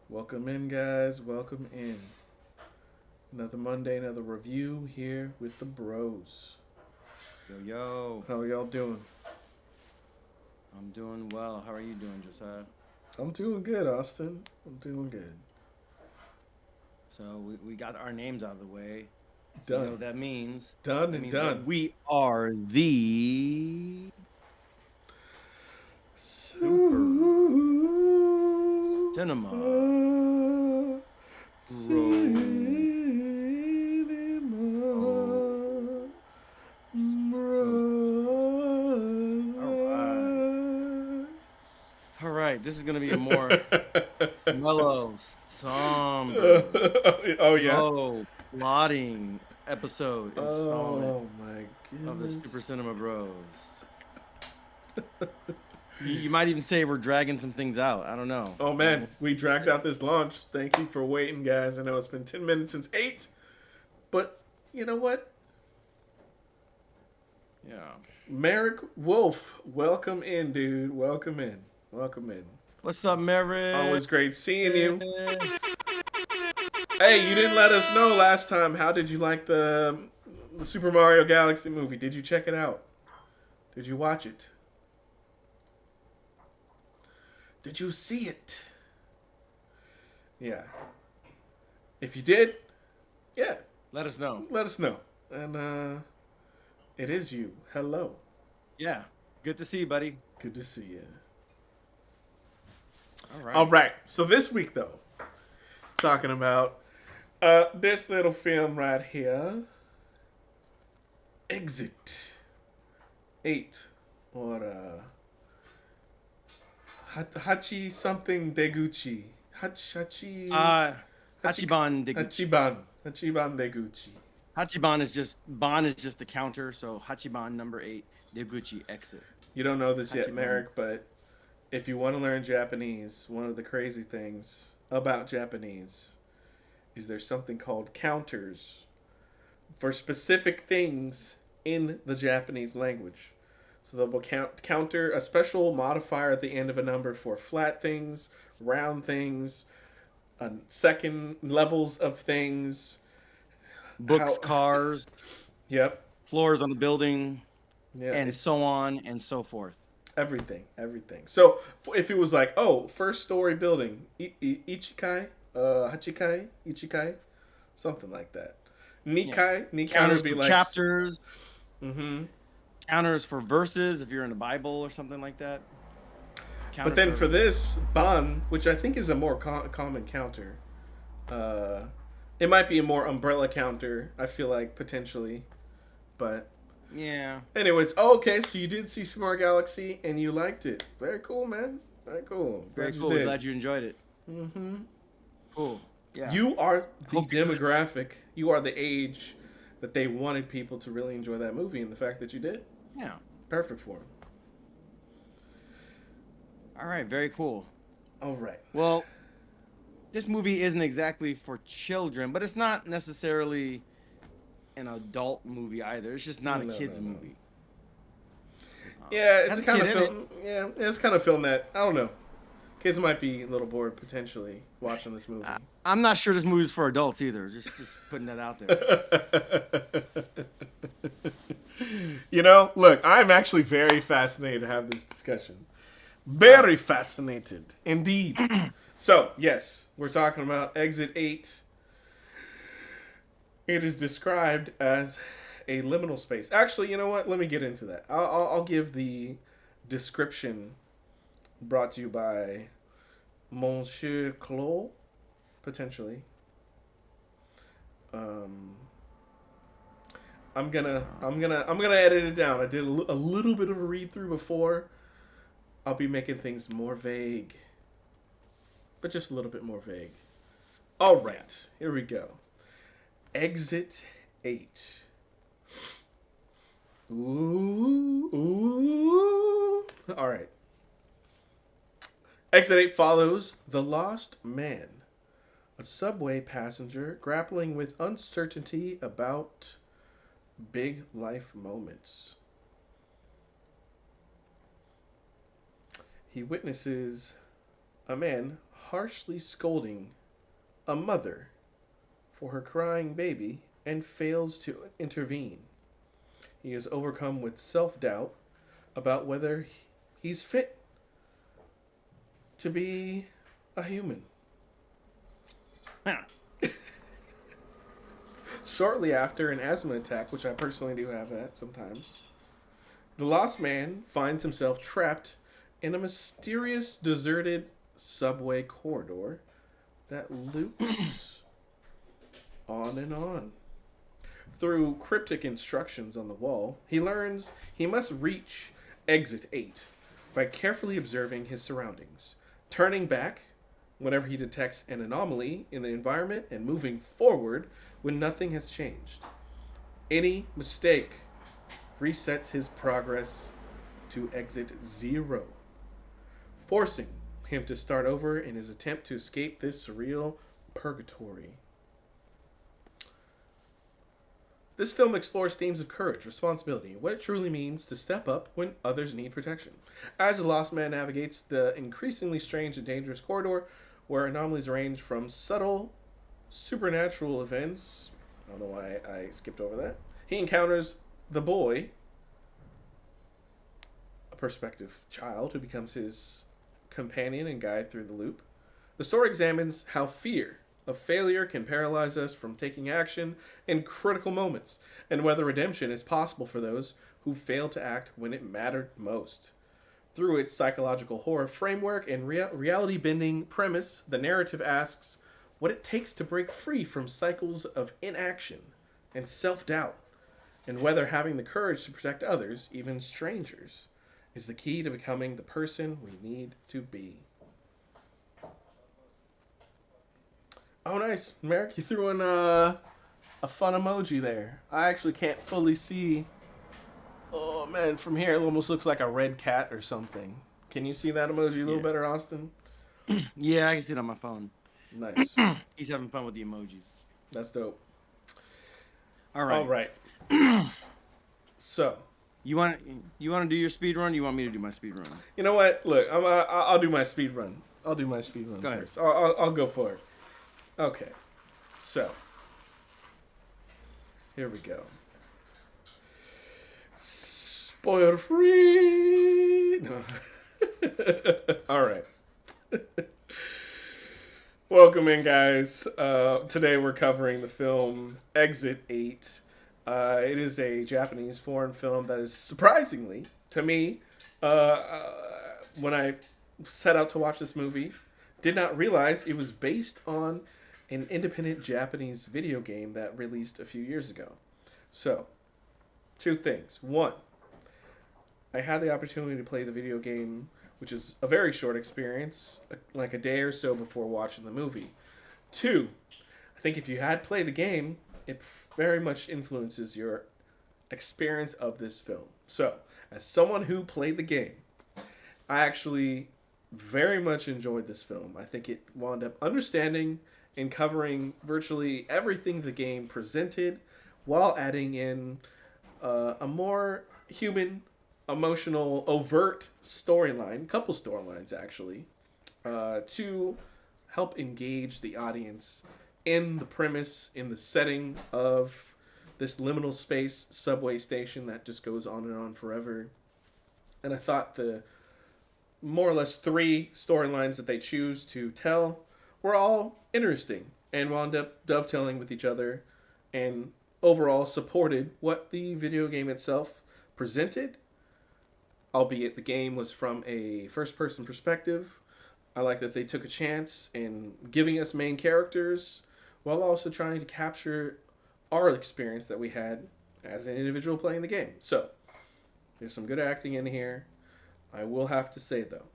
Welcome in, guys. Welcome in. Another Monday, another review here with the bros. Yo, yo. How y'all doing? I'm doing well. How are you doing, Josiah? I'm doing good, Austin. I'm doing good. So we got our names out of the way. So you know Done. what that means? Done That and means that done. we are the Super Super Cinema Bro. Cinema Bros. All right. Bros. All right. This is going to be a more mellow, somber, Oh yeah. slow, plotting episode installment Oh my of the goodness. Super Cinema Bros. You might even say we're dragging some things out. I don't know. Oh man, we dragged out this launch. Thank you for waiting, guys. I know it's been 10 minutes since 8, but you know what? Yeah. Merrick Wolf, welcome in, dude. Welcome in. Welcome in. What's up, Merrick? Always great seeing you. Hey, you didn't let us know last time. How did you like the Super Mario Galaxy movie? Did you check it out? Did you watch it? Did you see it? Yeah. If you did, yeah, Let us know. let us know. And it is you. Hello. Yeah. Good to see you, buddy. Good to see you. All right. All right. So this week, though, talking about this little film right here, Exit 8, or Hachi something Deguchi. Hachi Hachiban. Hachiban. Hachiban Deguchi. Hachiban is just Ban is just the counter. So Hachiban number 8, Deguchi exit. You don't know this yet, Hachiban. Merrick, but if you want to learn Japanese, one of the crazy things about Japanese is there's something called counters for specific things in the Japanese language. So they'll counter a special modifier at the end of a number for flat things, round things, second levels of things. Books, How? cars, Yep. floors on the building, Yeah. and It's so on and so forth. everything. Everything. So if it was like, oh, first story building, ichikai, hachikai, ichikai, something like that. Yeah. Nikai Counters would be for like. chapters, Mm-hmm. counters for verses if you're in the Bible or something like that. But Counters then for for everything. this ban, which I think is a more common counter, uh, it might be a more umbrella counter. I feel like potentially, but Yeah. anyways, oh, okay. So you did see Smart Galaxy and you liked it. Very cool, man. Very cool. Very Glad you cool. did. Glad you enjoyed it. Mm-hmm. Cool. Yeah. You are the Hope you could. demographic. You are the age that they wanted people to really enjoy that movie, and the fact that you did, Yeah. perfect for them. All right. Very cool. All right. Well, this movie isn't exactly for children, but it's not necessarily an adult movie either. It's just not a No, kids no, no. movie. Yeah, Has it's a kind kid of in it. film. Yeah, it's kind of film that I don't know. Kids might be a little bored potentially watching this movie. I'm not sure this movie's for adults either. Just putting that out there. You know, look, I'm actually very fascinated to have this discussion. Very fascinated, indeed. So, yes, we're talking about Exit 8. It is described as a liminal space. Actually, you know what? Let me get into that. I'll give the description brought to you by Monsieur Claude, potentially. Um, I'm gonna edit it down. I did a little bit of a read through before. I'll be making things more vague, but just a little bit more vague. All right, here we go. Exit 8. Ooh, ooh. All right. Exit 8 follows The Lost Man, a subway passenger grappling with uncertainty about big life moments. He witnesses a man harshly scolding a mother for her crying baby and fails to intervene. He is overcome with self doubt about whether he's fit to be a human. Huh. Shortly after an asthma attack, which I personally do have that sometimes, the lost man finds himself trapped in a mysterious, deserted subway corridor that loops on and on. Through cryptic instructions on the wall, he learns he must reach exit 8 by carefully observing his surroundings, turning back whenever he detects an anomaly in the environment and moving forward when nothing has changed. Any mistake resets his progress to exit 0, forcing him to start over in his attempt to escape this surreal purgatory. This film explores themes of courage, responsibility, and what it truly means to step up when others need protection. As the lost man navigates the increasingly strange and dangerous corridor, where anomalies range from subtle supernatural events, I don't know why I skipped over that, he encounters the boy, a prospective child who becomes his companion and guide through the loop. The story examines how fear of failure can paralyze us from taking action in critical moments, and whether redemption is possible for those who fail to act when it mattered most. Through its psychological horror framework and reality-bending premise, the narrative asks what it takes to break free from cycles of inaction and self-doubt, and whether having the courage to protect others, even strangers, is the key to becoming the person we need to be. Oh, nice. Merrick, you threw in a fun emoji there. I actually can't fully see. Oh, man, from here it almost looks like a red cat or something. Can you see that emoji a little better, Austin? Yeah, I can see it on my phone. Nice. He's having fun with the emojis. That's dope. All right. All right. So, You want to do your speed run? Or you want me to do my speed run? you know what? Look, I'll do my speed run. I'll do my speed run Go ahead. first. I'll go for it. Okay. So, here we go. Spoiler free. No. All right. Welcome in, guys. Today we're covering the film Exit 8. It is a Japanese foreign film that is surprisingly, to me, when I set out to watch this movie, did not realize it was based on an independent Japanese video game that released a few years ago. So, two things. One, I had the opportunity to play the video game, which is a very short experience, like a day or so before watching the movie. Two, I think if you had played the game, it very much influences your experience of this film. So, as someone who played the game, I actually very much enjoyed this film. I think it wound up understanding and covering virtually everything the game presented while adding in a more human, emotional, overt storyline, couple storylines actually, to help engage the audience in the premise, in the setting of this liminal space subway station that just goes on and on forever. And I thought the more or less 3 storylines that they choose to tell were all interesting and wound up dovetailing with each other and overall supported what the video game itself presented, albeit the game was from a first-person perspective. I like that they took a chance in giving us main characters while also trying to capture our experience that we had as an individual playing the game. So, there's some good acting in here. I will have to say, though,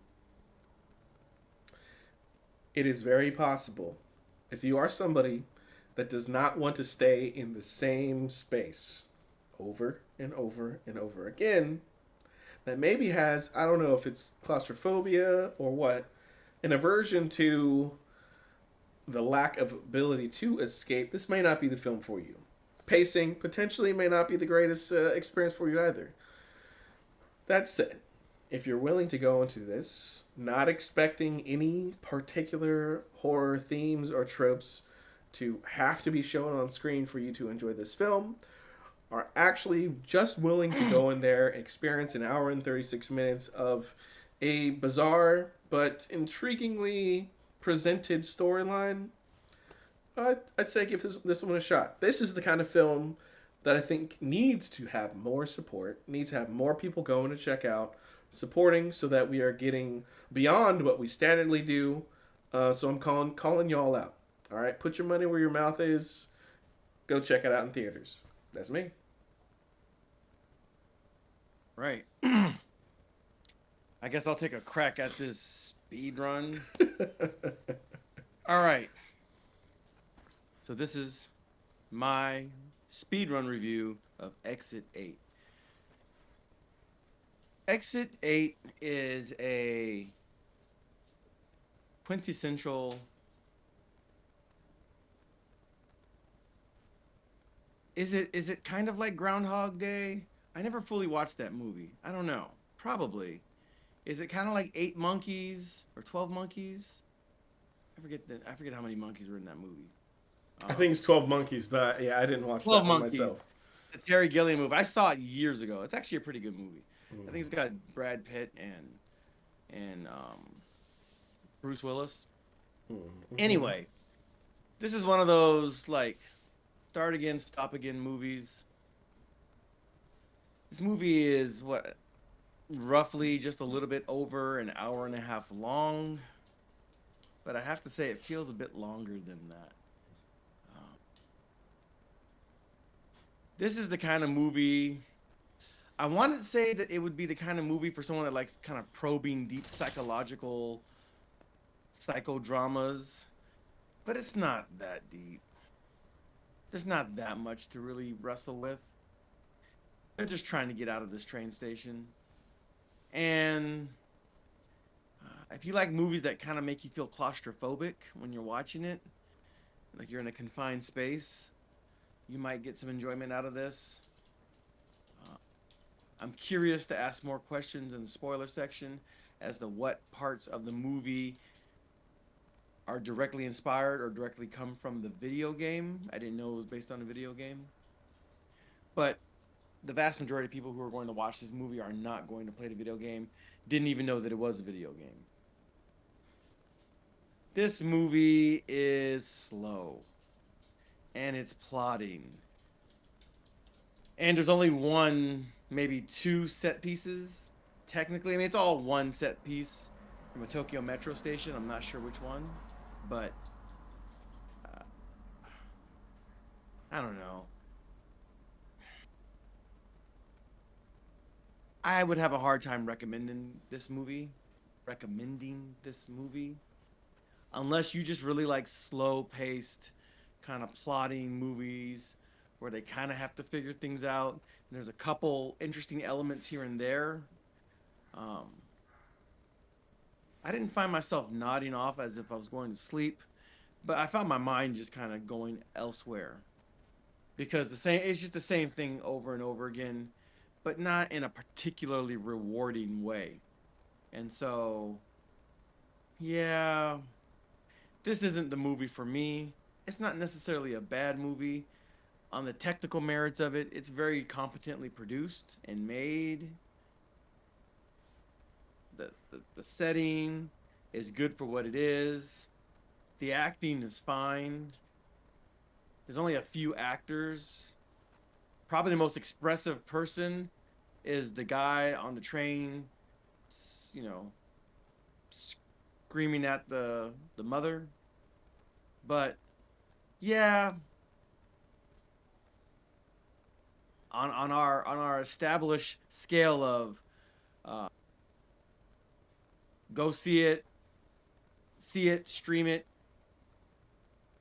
it is very possible, if you are somebody that does not want to stay in the same space over and over and over again, that maybe has, I don't know if it's claustrophobia or what, an aversion to the lack of ability to escape, this may not be the film for you. Pacing potentially may not be the greatest experience for you either. That said, if you're willing to go into this not expecting any particular horror themes or tropes to have to be shown on screen for you to enjoy this film, are actually just willing to go in there, experience an hour and 36 minutes of a bizarre but intriguingly presented storyline. I'd say give this one a shot. This is the kind of film that I think needs to have more support, needs to have more people going to check out, supporting, so that we are getting beyond what we standardly do. So I'm calling y'all out. All right, put your money where your mouth is. Go check it out in theaters. That's me. Right. I guess I'll take a crack at this speed run. All right. So this is my speed run review of Exit 8. Exit 8 is a quintessential. Is it kind of like Groundhog Day? I never fully watched that movie. I don't know. Probably. Is it kind of like 8 Monkeys or 12 Monkeys? I forget how many monkeys were in that movie. I think it's 12 Monkeys, but yeah, I didn't watch 12 that one Monkeys. myself. The Terry Gilliam movie. I saw it years ago. It's actually a pretty good movie. I think Mm. it's got Brad Pitt and Bruce Willis. Mm-hmm. Anyway, this is one of those like start again, stop again movies. This movie is what roughly just a little bit over an hour and a half long, but I have to say it feels a bit longer than that. Um, this is the kind of movie I want to say that it would be the kind of movie for someone that likes kind of probing deep psychological psychodramas, but it's not that deep. There's not that much to really wrestle with. They're just trying to get out of this train station. And if you like movies that kind of make you feel claustrophobic when you're watching it, like you're in a confined space, you might get some enjoyment out of this. Uh, I'm curious to ask more questions in the spoiler section as to what parts of the movie are directly inspired or directly come from the video game. I didn't know it was based on a video game. But the vast majority of people who are going to watch this movie are not going to play the video game, didn't even know that it was a video game. This movie is slow and it's plotting. And there's only one, maybe two set pieces. Technically, I mean, it's all one set piece from a Tokyo Metro station. I'm not sure which one, but uh, I don't know. I would have a hard time recommending this movie, unless you just really like slow-paced, kind of plotting movies where they kind of have to figure things out. And there's a couple interesting elements here and there. Um, I didn't find myself nodding off as if I was going to sleep, but I found my mind just kind of going elsewhere because it's just the same thing over and over again, but not in a particularly rewarding way. And so, yeah, this isn't the movie for me. It's not necessarily a bad movie. On the technical merits of it, it's very competently produced and made. The setting is good for what it is. The acting is fine. There's only a few actors. Probably the most expressive person is the guy on the train, you know, screaming at the mother. But yeah, on our established scale of uh, go see it, stream it,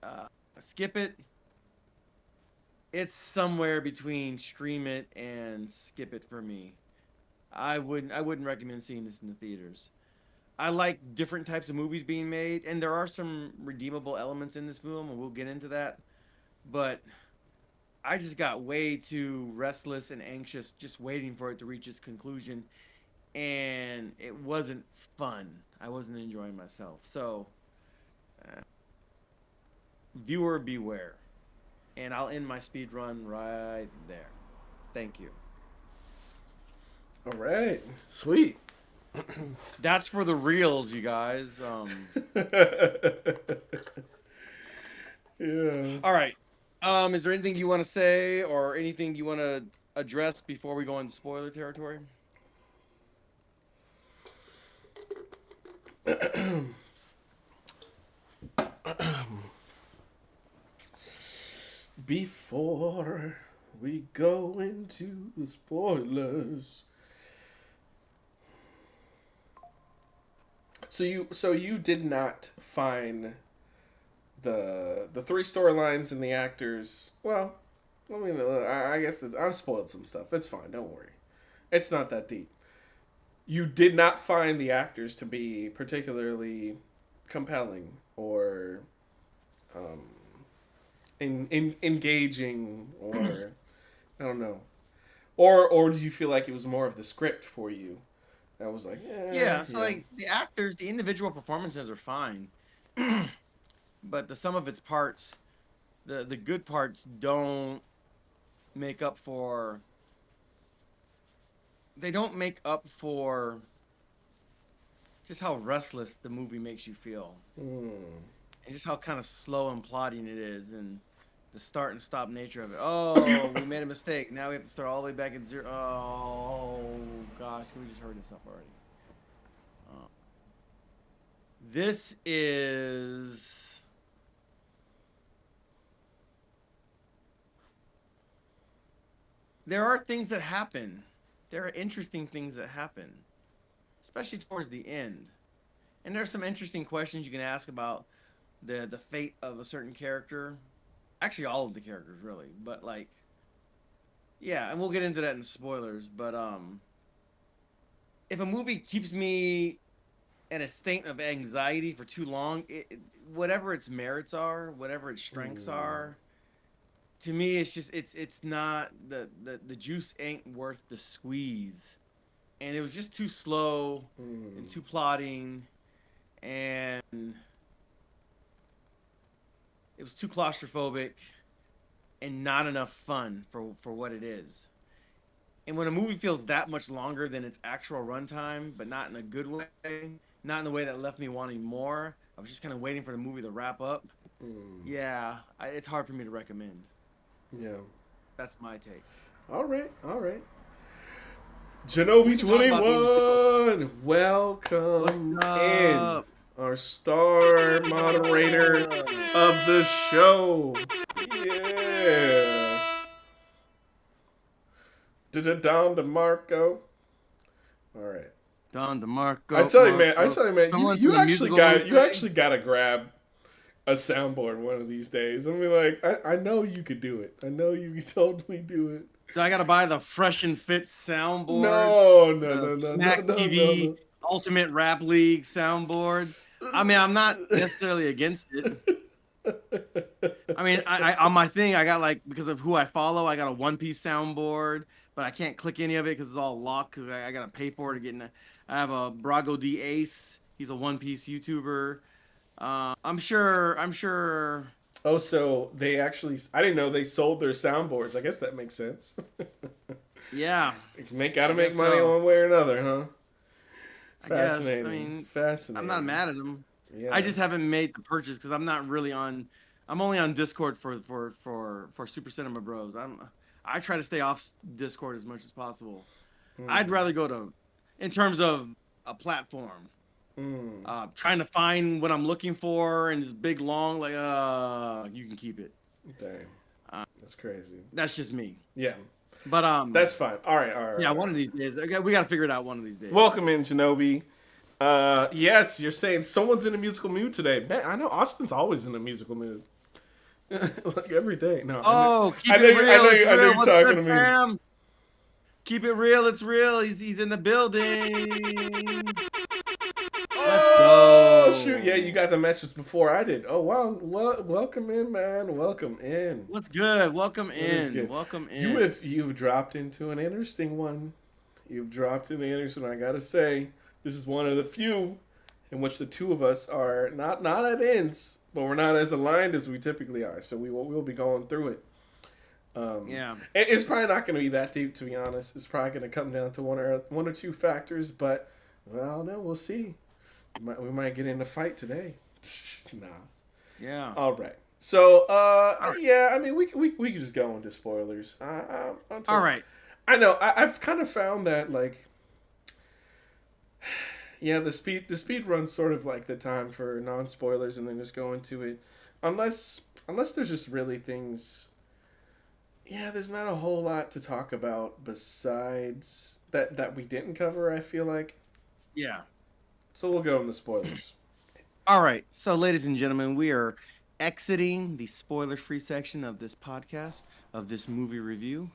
uh, skip it. It's somewhere between stream it and skip it for me. I wouldn't recommend seeing this in the theaters. I like different types of movies being made, and there are some redeemable elements in this film, and we'll get into that. But I just got way too restless and anxious just waiting for it to reach its conclusion, and it wasn't fun. I wasn't enjoying myself. So, viewer beware. And I'll end my speed run right there. Thank you. All right. Sweet. That's for the reels, you guys. Yeah. All right. Is there anything you want to say or anything you want to address before we go into spoiler territory? Before we go into the spoilers. So you did not find the three storylines and the actors. Well, I mean, I guess I've spoiled some stuff. It's fine. Don't worry. It's not that deep. You did not find the actors to be particularly compelling or engaging, or I don't know, or did you feel like it was more of the script for you that was like, Yeah, so like the actors, the individual performances are fine, but the sum of its parts, the good parts don't make up for. They don't make up for just how restless the movie makes you feel, and just how kind of slow and plodding it is, and the start and stop nature of it. Oh, we made a mistake. Now we have to start all the way back at zero. Oh gosh, can we just hurry this up already? This is there are things that happen. There are interesting things that happen, especially towards the end. And there's some interesting questions you can ask about the fate of a certain character. Actually, all of the characters, really. But, like, yeah, and we'll get into that in the spoilers. But, if a movie keeps me in a state of anxiety for too long, whatever its merits are, whatever its strengths are, to me, it's just it's not the juice ain't worth the squeeze, and it was just too slow and too plodding, and it was too claustrophobic, and not enough fun for what it is. And when a movie feels that much longer than its actual runtime, but not in a good way, not in the way that left me wanting more, I was just kind of waiting for the movie to wrap up. Yeah, it's hard for me to recommend. Yeah. That's my take. All right. Genobi 21, welcome in. Our star moderator of the show. Yeah. Don DeMarco. All right. Don DeMarco. I tell you, man. You actually got to grab a soundboard one of these days. I mean, like, I know you could do it. I know you could totally do it. Do I gotta buy the Fresh and Fit soundboard? No. Smack TV Ultimate Rap League soundboard. I mean, I'm not necessarily against it. I mean, I on my thing, I got, like, because of who I follow, I got a One Piece soundboard, but I can't click any of it because it's all locked. Because I gotta pay for it to get in. I have a Brago D Ace. He's a One Piece YouTuber. I'm sure. Oh, so they actually... I didn't know they sold their soundboards. I guess that makes sense. Yeah. Gotta make money one way or another, huh? Fascinating. I mean, fascinating. I'm not mad at them. Yeah. I just haven't made the purchase because I'm not really on... I'm only on Discord for Super Cinema Bros. I try to stay off Discord as much as possible. I'd rather go to... In terms of a platform... trying to find what I'm looking for and this big long, like, you can keep it. Dang. That's crazy. That's just me. Yeah. But that's fine. All right. Yeah, one of these days. Okay, we gotta figure it out one of these days. Welcome in, Genobi. Yes, you're saying someone's in a musical mood today. Man, I know Austin's always in a musical mood. Like every day. No. Keep it real. I know you're talking to me. Fam? Keep it real. It's real. He's in the building. Oh, shoot. Yeah, you got the message before I did. Oh, wow. Welcome in, man. Welcome in. What's good? Welcome in. Good? Welcome in. You've dropped into an interesting one. I got to say, this is one of the few in which the two of us are not at ends, but we're not as aligned as we typically are. So we'll be going through it. Yeah. It's probably not going to be that deep, to be honest. It's probably going to come down to one or two factors, but well, no, we'll see. We might get in a fight today. Nah. Yeah. All right. So, right. yeah, I mean, we can just go into spoilers. All right. I know. I've kind of found that like, yeah, the speed run's sort of like the time for non spoilers, and then just go into it, unless there's just really things. Yeah, there's not a whole lot to talk about besides that we didn't cover. I feel like, Yeah. so we'll go in the spoilers. All right. So, ladies and gentlemen, we are exiting the spoiler-free section of this podcast, of this movie review.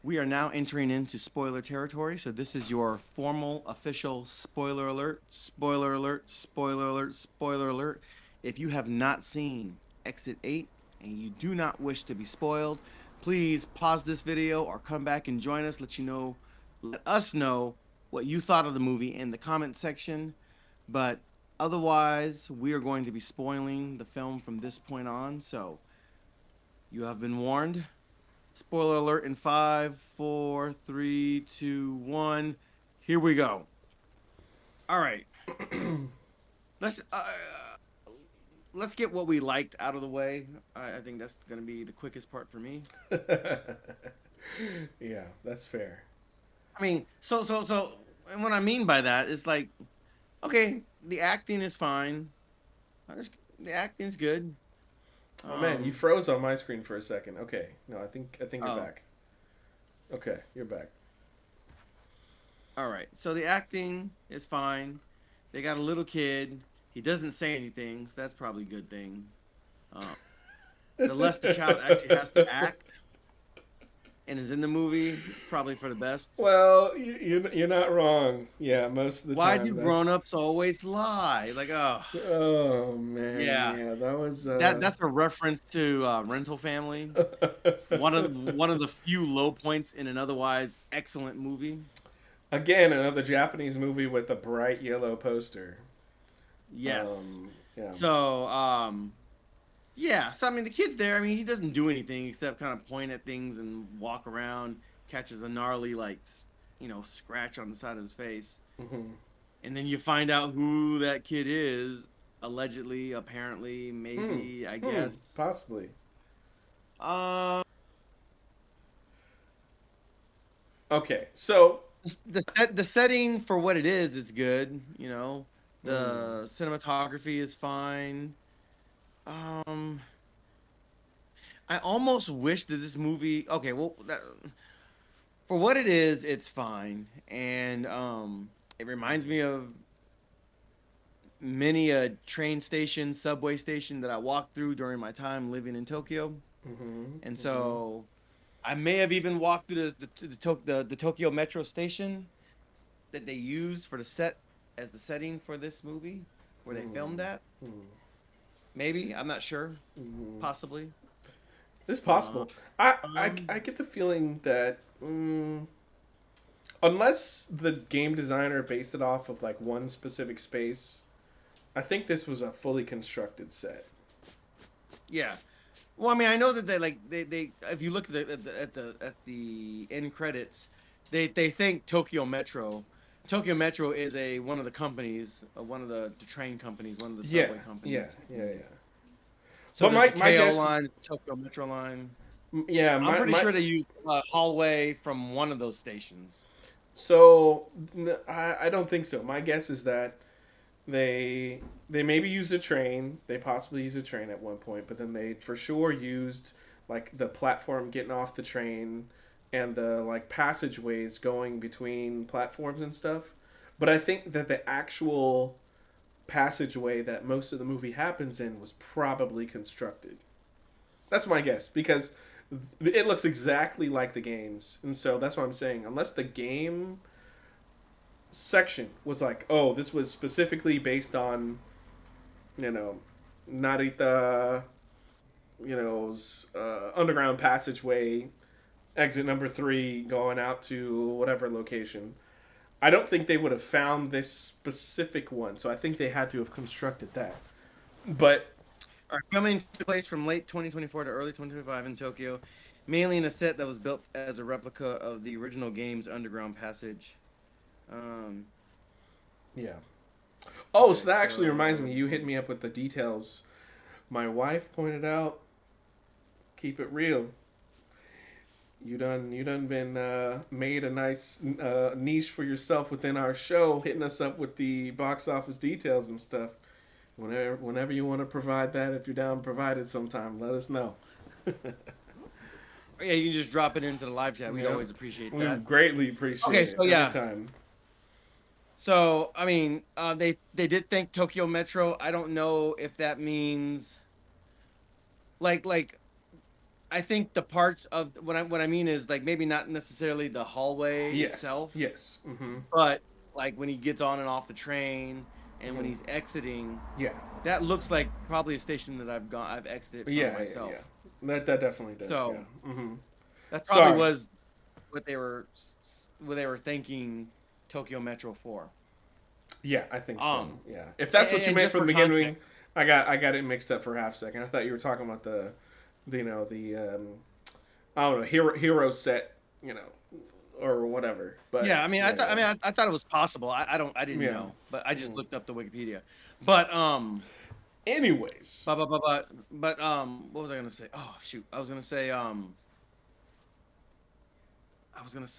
We are now entering into spoiler territory. So, this is your formal, official spoiler alert, spoiler alert, spoiler alert, spoiler alert. If you have not seen Exit 8 and you do not wish to be spoiled, please pause this video or come back and join us. Let us know what you thought of the movie in the comment section. But otherwise, we are going to be spoiling the film from this point on. So you have been warned. Spoiler alert in 5, 4, 3, 2, 1. Here we go. All right. let's let's get what we liked out of the way. I think that's going to be the quickest part for me. Yeah, that's fair. I mean, so, and what I mean by that is like, okay, the acting is fine. The acting's good. Oh man, you froze on my screen for a second. Okay, no, I think you're back. Okay, you're back. All right, so the acting is fine. They got a little kid. He doesn't say anything, so that's probably a good thing. The less the child actually has to act and is in the movie, it's probably for the best. Well, you're not wrong. Yeah, most of the Why time. do grown-ups always lie? Like, oh. Oh man. Yeah. Yeah, that was. That's a reference to Rental Family. One of the few low points in an otherwise excellent movie. Again, another Japanese movie with a bright yellow poster. Yes. Yeah. So, yeah. So I mean, the kid's there. I mean, he doesn't do anything except kind of point at things and walk around. Catches a gnarly scratch on the side of his face, and then you find out who that kid is. Allegedly, apparently, maybe, I guess. Possibly. Okay, so the setting for what it is good. You know, the cinematography is fine. I almost wish that this movie. Okay, well, for what it is, it's fine, and it reminds me of many a train station, subway station that I walked through during my time living in Tokyo. And so I may have even walked through the Tokyo Metro station that they used for the set as the setting for this movie where they filmed that. Maybe, I'm not sure. Possibly. It's possible. I get the feeling that unless the game designer based it off of like one specific space, I think this was a fully constructed set. Yeah. Well, I mean, I know that they if you look at the end credits, they thank Tokyo Metro. Tokyo Metro is one of the companies, one of the train companies, one of the subway companies. Yeah. So but my guess, line, Tokyo Metro line. Yeah, I'm pretty sure they used a hallway from one of those stations. So I don't think so. My guess is that they maybe used a train. They possibly used a train at one point, but then they for sure used like the platform getting off the train and the like passageways going between platforms and stuff. But I think that the actual passageway that most of the movie happens in was probably constructed. That's my guess because it looks exactly like the games, and so that's what I'm saying. Unless the game section was like, oh, this was specifically based on, Narita, underground passageway, exit number 3 going out to whatever location. I don't think they would have found this specific one, so I think they had to have constructed that. But Are coming to place from late 2024 to early 2025 in Tokyo, mainly in a set that was built as a replica of the original game's underground passage. Um, yeah. Oh, so okay, that actually reminds so me. You hit me up with the details. My wife pointed out. Keep it real. You done been made a nice niche for yourself within our show, hitting us up with the box office details and stuff. Whenever you want to provide that, if you're down to provide it sometime, let us know. yeah, you can just drop it into the live chat. We'd Yeah. always appreciate We that. greatly appreciate Okay, it so yeah. anytime. So I mean, they did thank Tokyo Metro. I don't know if that means like I think the parts of what I mean is like maybe not necessarily the hallway Yes. itself, Yes. Mm-hmm. but like when he gets on and off the train and when Mhm. he's exiting, Yeah. that looks like probably a station that I've exited from Yeah. myself. Yeah. That definitely does. So yeah. Mm-hmm. that probably Sorry. was what they were thanking Tokyo Metro for. Yeah, I think so. Um, Yeah. If that's what you and meant just from for the beginning, context, I got it mixed up for half a second. I thought you were talking about the I don't know, hero set, or whatever. But yeah, I mean, yeah, I thought it was possible. I didn't yeah. know, but I just Mhm. looked up the Wikipedia. But Anyways, what was I gonna say? Oh shoot, I was gonna say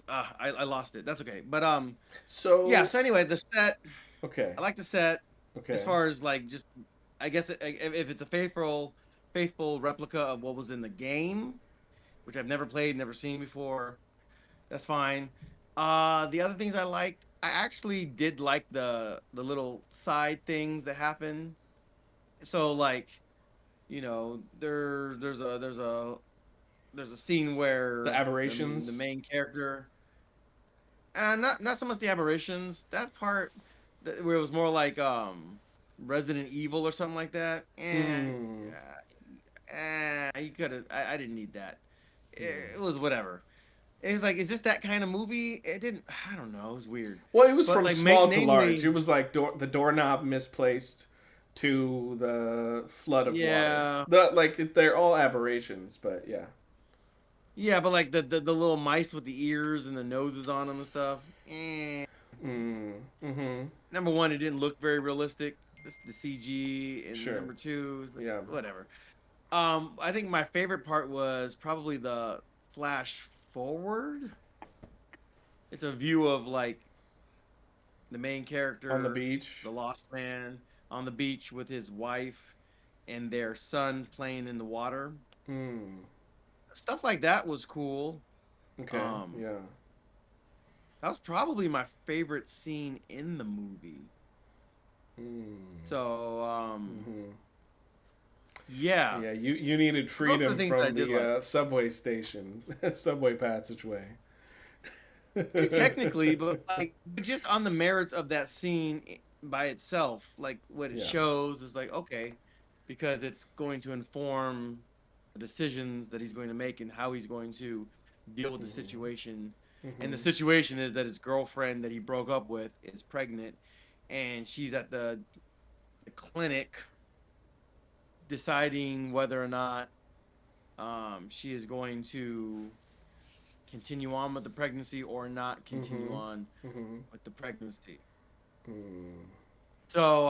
I lost it. That's okay. But yeah. so So anyway, the set, okay, I like the set as okay, far as like just I guess if it's a faithful replica of what was in the game, which I've never played, never seen before. That's fine. The other things I liked, I actually did like the little side things that happen. So like, there's a scene the where the aberrations. main character, not so much the aberrations. That part where it was more like Resident Evil or something like that. Hmm. You could have. I didn't need that. Hmm. It was whatever. It's like, is this that kind of movie? It didn't. I don't know. It was weird. Well, it was But from like, small to large. namely, It was like the doorknob misplaced to the flood of water. yeah, They're all aberrations, but yeah. yeah. But like the little mice with the ears and the noses on them and stuff. Mm. Mm-hmm. Number one, it didn't look very realistic. The CG, and Sure. number two, is like, Yeah. whatever. I think my favorite part was probably the flash forward. It's a view of like the main character, On the beach. the lost man, on the beach with his wife and their son playing in the water. Hmm. Stuff like that was cool. Okay. Um, Yeah. that was probably my favorite scene in the movie. Hmm. So, Mm-hmm. yeah. Yeah. You needed Those are freedom things that I from did the like. subway station, subway passageway. Technically, but like just on the merits of that scene by itself, like what it Yeah. shows is like, okay, because it's going to inform the decisions that he's going to make and how he's going to deal with the Mhm. situation. And the Mhm. situation is that his girlfriend that he broke up with is pregnant, and she's at the clinic deciding whether or not she is going to continue on with the pregnancy or not continue Mhm. on Mhm. with the pregnancy. Mm. So,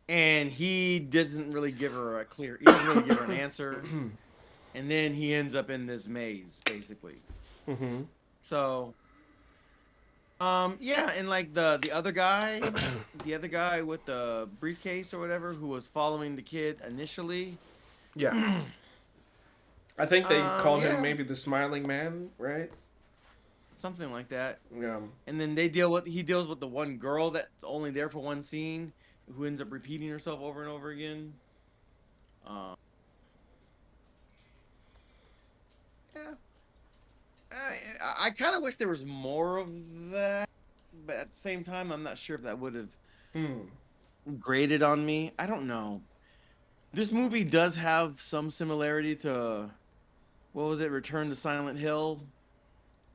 and he doesn't really give her he doesn't really give her an answer. And then he ends up in this maze, basically. Mhm. So, yeah, and like the other guy with the briefcase or whatever, who was following the kid initially. Yeah. I think they call him Yeah, maybe the smiling man, right? something like that. Yeah. And then he deals with the one girl that's only there for one scene, who ends up repeating herself over and over again. Um, yeah, I kind of wish there was more of that, but at the same time, I'm not sure if that would have Hmm. graded on me. I don't know. This movie does have some similarity to, what was it, Return to Silent Hill?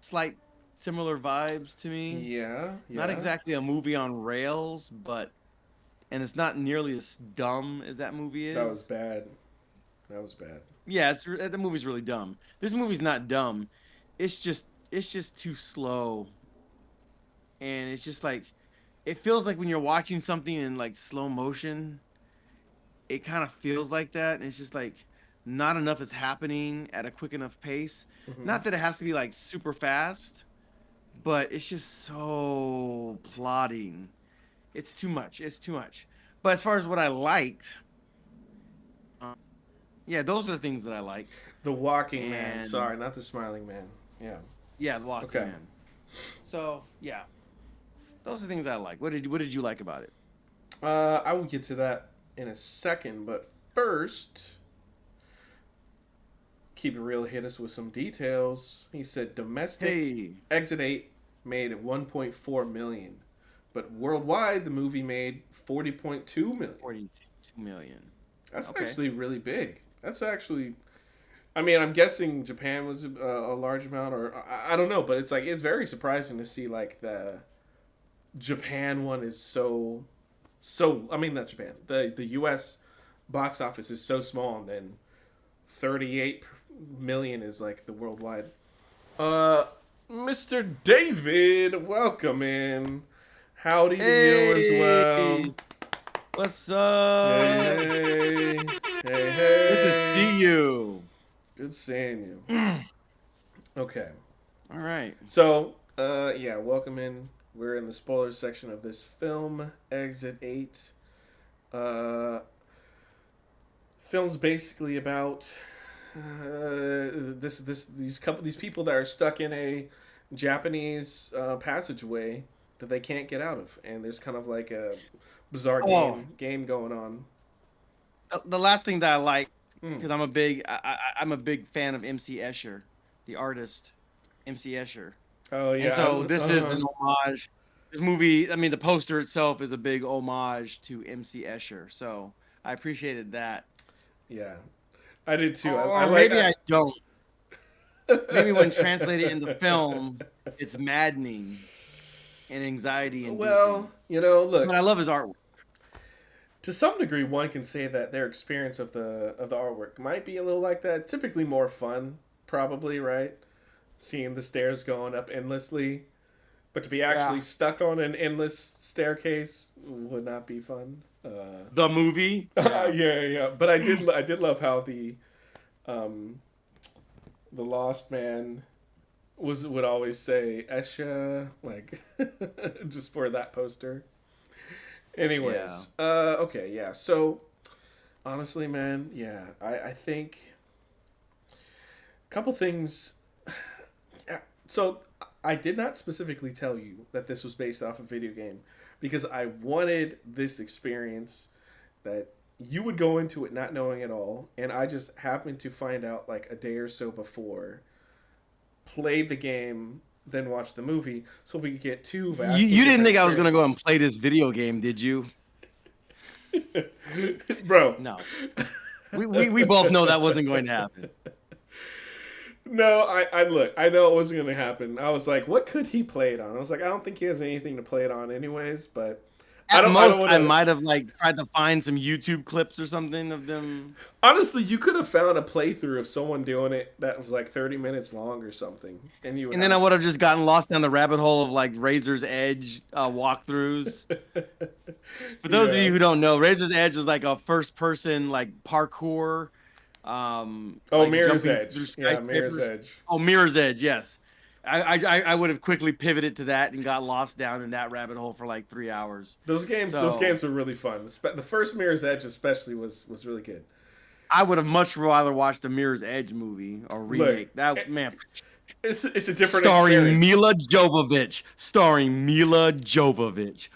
Slight similar vibes to me. Yeah, Not yeah. exactly a movie on rails, but and it's not nearly as dumb as that movie That was is. bad. That was bad. Yeah, the movie's really dumb. This movie's not dumb. It's just too slow, and it's just like it feels like when you're watching something in like slow motion, it kind of feels like that, and it's just like not enough is happening at a quick enough pace. Hmm. Not that it has to be like super fast, but it's just so plodding. It's too much. It's too much. But as far as what I liked, uh, yeah, those are the things that I liked. The Walking Man. And Sorry, not the Smiling Man. Yeah. yeah, The Walking Okay. Man. So yeah, those are things I like. What did you like about it? I will get to that in a second, but first, keep it real. Hit us with some details. He said domestic Hey, Exit 8 made 1.4 million, but worldwide the movie made 40.2 million. 42 million. That's Okay. actually really big. That's actually. I mean, I'm guessing Japan was a large amount, or I don't know, but it's like it's very surprising to see like the Japan one is so. I mean, not Japan. The U.S. box office is so small, and then 38 million is like the worldwide. Uh, Mr. David, welcome in. Howdy to you as well. Hey, what's up? Hey, hey, Good to hey. see you. Good seeing you. All Okay. right. So, yeah, welcome in. We're in the spoiler section of this film, Exit 8. Uh, film's basically about these people that are stuck in a Japanese passageway that they can't get out of, and there's kind of like a bizarre Oh, game going on. the last thing that I like, Hmm. because I'm a big fan of MC Escher, the artist, MC Escher, Oh and yeah. so this is Uh-huh. an homage. This movie, I mean, the poster itself is a big homage to MC Escher, so I appreciated that. Yeah, I did too. I Or like. maybe I don't. Maybe when translated into film, it's maddening and anxiety Well, inducing. look, But I love his artwork. to some degree, one can say that their experience of the artwork might be a little like that. Typically, more fun, probably, right? Seeing the stairs going up endlessly, but to be actually Yeah. stuck on an endless staircase would not be fun. The movie. Yeah, Yeah. yeah. But I did love how um, the Lost Man would always say Esha, like just for that poster. Yeah. Anyways, okay, yeah. So honestly, man, yeah, I think a couple things. Yeah, so I did not specifically tell you that this was based off a video game because I wanted this experience that you would go into it not knowing at all, and I just happened to find out like a day or so before, played the game, then watched the movie, so we could get two You vastly you didn't different think I was gonna go and experiences. play this video game, did you? Bro. No. We both know that wasn't going to happen. No, I look. I know it wasn't going to happen. I was like, what could he play it on? I was like, I don't think he has anything to play it on, anyways. But I At don't. I don't most, want I to. might have like tried to find some YouTube clips or something of them. Honestly, you could have found a playthrough of someone doing it that was like 30 minutes long or something, and you would And then I have. would have just gotten lost down the rabbit hole of like Razor's Edge walkthroughs. For those of Yeah. you who don't know, Razor's Edge was like a first person like parkour, Oh, like Mirror's jumping through Edge. Yeah, Mirror's skyscrapers. Edge. Oh, Mirror's Edge, yes. I would have quickly pivoted to that and got lost down in that rabbit hole for like 3 hours. Those So games were really fun. The first Mirror's Edge, especially, was really good. I would have much rather watched the Mirror's Edge movie or Look, remake. That man, it's a different starring experience. Mila Jovovich. Starring Mila Jovovich.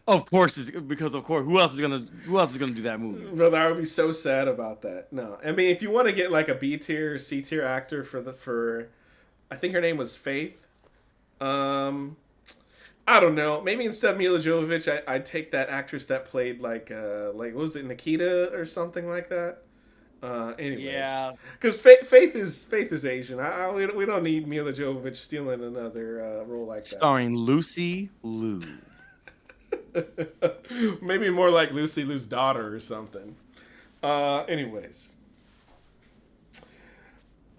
Of course, it's because of course, who else is gonna do that movie? Brother, I would be so sad about that. No, I mean, if you want to get like a B tier, C tier actor for, I think her name was Faith. Um, I don't know. Maybe instead of Mila Jovovich, I'd take that actress that played like what was it, Nikita or something like that. Anyways, Yeah. because Faith is Asian. We don't need Mila Jovovich stealing another role like that. Starring Lucy Liu. Maybe more like Lucy Liu's daughter or something. Anyways.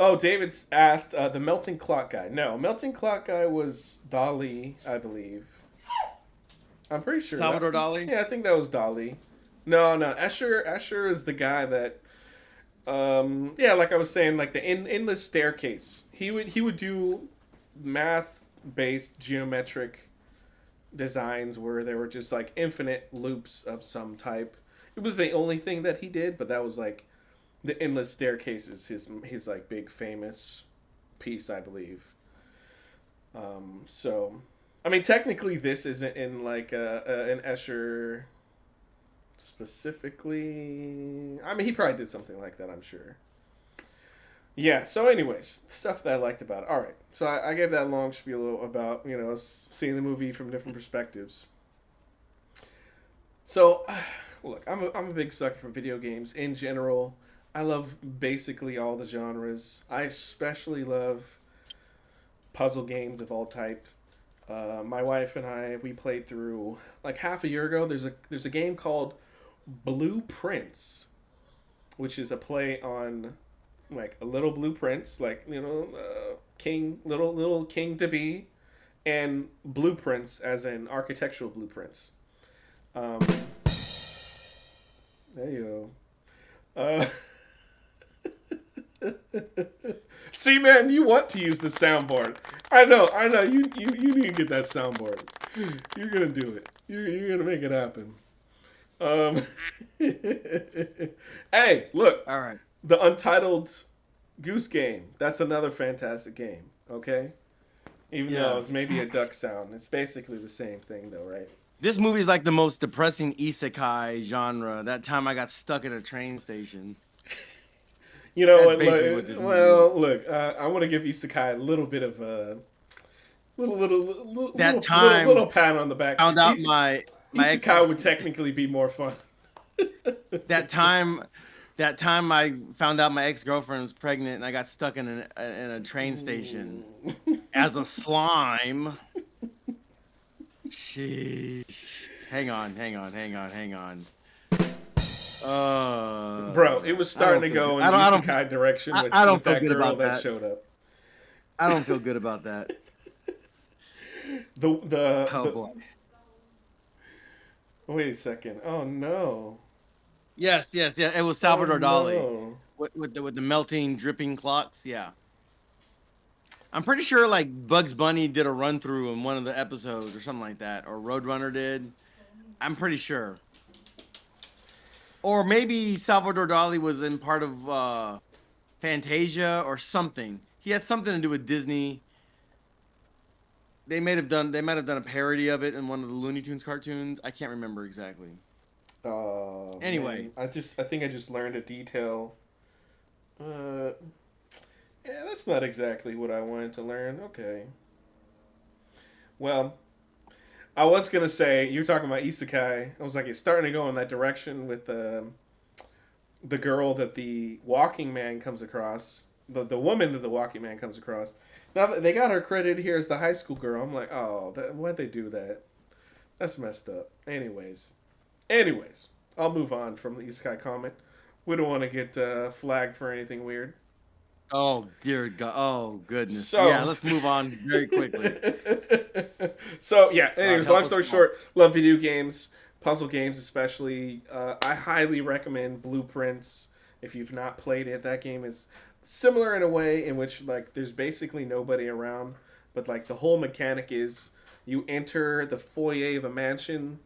Oh, David's asked the melting clock guy. No, melting clock guy was Dali, I believe. I'm pretty sure. Salvador Dali? Yeah, I think that was Dali. No, Escher is the guy that. Yeah, like I was saying, like the endless staircase. He would do math based geometric designs where there were just like infinite loops of some type. It was the only thing that he did, but that was like the endless staircases. His like big famous piece, I believe. So, I mean, technically, this isn't in like an Escher specifically. I mean, he probably did something like that, I'm sure. Yeah, so anyways, stuff that I liked about it. All right, so I gave that long spiel about, seeing the movie from different perspectives. So, look, I'm a big sucker for video games in general. I love basically all the genres. I especially love puzzle games of all type. My wife and I, we played through like half a year ago. There's a game called Blue Prince, which is a play on like a little Blue Prince, like king, little king to be, and blueprints as in architectural blueprints. There you go. See, man, you want to use the soundboard. I know. You need to get that soundboard. You're gonna do it. You're gonna make it happen. Hey, look. All right. The Untitled Goose Game. That's another fantastic game. Okay. Even though it's maybe a duck sound, it's basically the same thing, though, right? This movie is like the most depressing isekai genre. That time I got stuck at a train station. You know That's what? basically what this movie Look. I want to give Isekai a little bit of a little pat on the back. Found out my Isekai would technically be more fun. that time I found out my ex-girlfriend was pregnant and I got stuck in a train station as a slime. Sheesh. Hang on. Bro, it was starting to go in the isekai direction with that girl that showed up. I don't feel good about that. Boy. Wait a second. Oh no. Yes. It was Salvador Dali with the melting, dripping clocks. Yeah. I'm pretty sure like Bugs Bunny did a run through in one of the episodes or something like that, or Roadrunner did. I'm pretty sure. Or maybe Salvador Dali was in part of Fantasia or something. He had something to do with Disney. They might have done a parody of it in one of the Looney Tunes cartoons. I can't remember exactly. Anyway, man, I think I just learned a detail. Yeah, that's not exactly what I wanted to learn. Okay. Well, I was gonna say, you're talking about isekai. I was like, it's starting to go in that direction with the girl that the walking man comes across, the woman that the walking man comes across. Now they got her credited here as the high school girl. I'm like, oh, why'd they do that? That's messed up. Anyways, I'll move on from the isekai comment. We don't want to get flagged for anything weird. Oh dear God! Oh goodness! So, yeah, let's move on very quickly. So yeah, anyways, long story short, love video games, puzzle games especially. I highly recommend Blueprints if you've not played it. That game is similar in a way in which like there's basically nobody around, but like the whole mechanic is you enter the foyer of a mansion,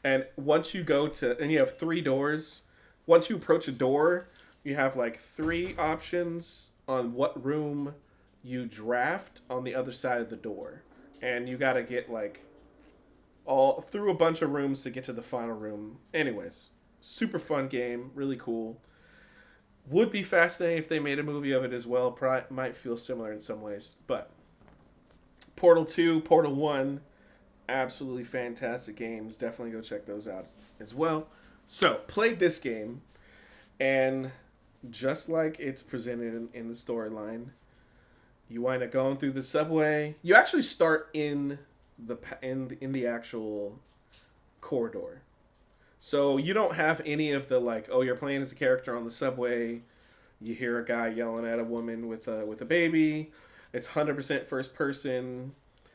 and once you go to, and you have 3 doors. Once you approach a door, you have like 3 options on what room you draft on the other side of the door. And you gotta get like all through a bunch of rooms to get to the final room. Anyways, super fun game, really cool. Would be fascinating if they made a movie of it as well. Probably might feel similar in some ways. But Portal 2, Portal 1, absolutely fantastic games. Definitely go check those out as well. So, played this game, and just like it's presented in the storyline. You wind up going through the subway. You actually start in the actual corridor. So you don't have any of the like, oh, you're playing as a character on the subway. You hear a guy yelling at a woman with a baby. It's 100% first person.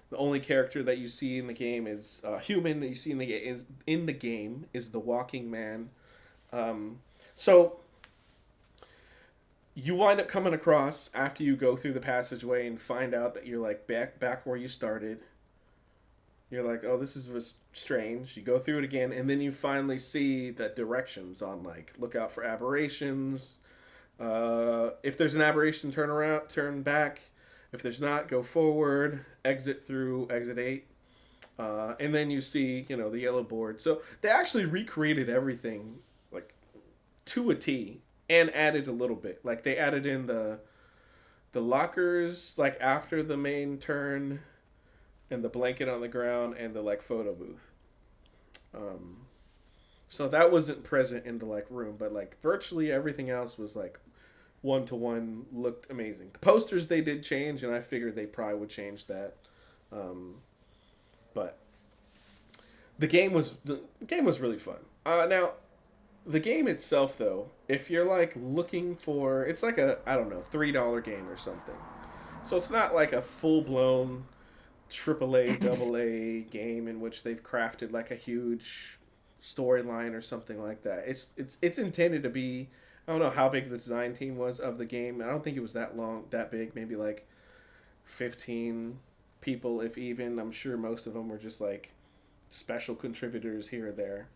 The only character that you see in the game is human that you see in the game is the walking man. So you wind up coming across after you go through the passageway and find out that you're like back where you started. You're like, oh, this is strange. You go through it again, and then you finally see the directions on like look out for aberrations. If there's an aberration, turn around, turn back. If there's not, go forward. Exit through exit 8. And then you see, the yellow board. So they actually recreated everything like to a T and added a little bit. Like they added in the lockers like after the main turn and the blanket on the ground and the like photo booth. So that wasn't present in the like room, but like virtually everything else was like one to one, looked amazing. The posters they did change, and I figured they probably would change that. But the game was really fun. Now the game itself, though, if you're like looking for, it's like a I don't know $3 game or something. So it's not like a full blown AAA, double A game in which they've crafted like a huge storyline or something like that. It's intended to be. I don't know how big the design team was of the game. I don't think it was that big. Maybe like 15 people, if even. I'm sure most of them were just like special contributors here or there.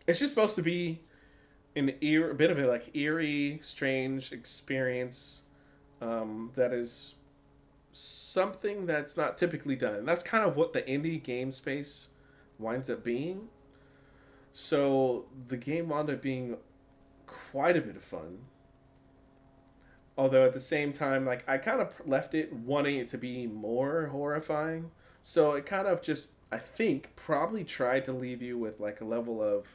It's just supposed to be a bit of a like eerie, strange experience that is something that's not typically done. And that's kind of what the indie game space winds up being. So the game wound up being quite a bit of fun. Although at the same time, like I kind of left it wanting it to be more horrifying. So it kind of just, I think, probably tried to leave you with like a level of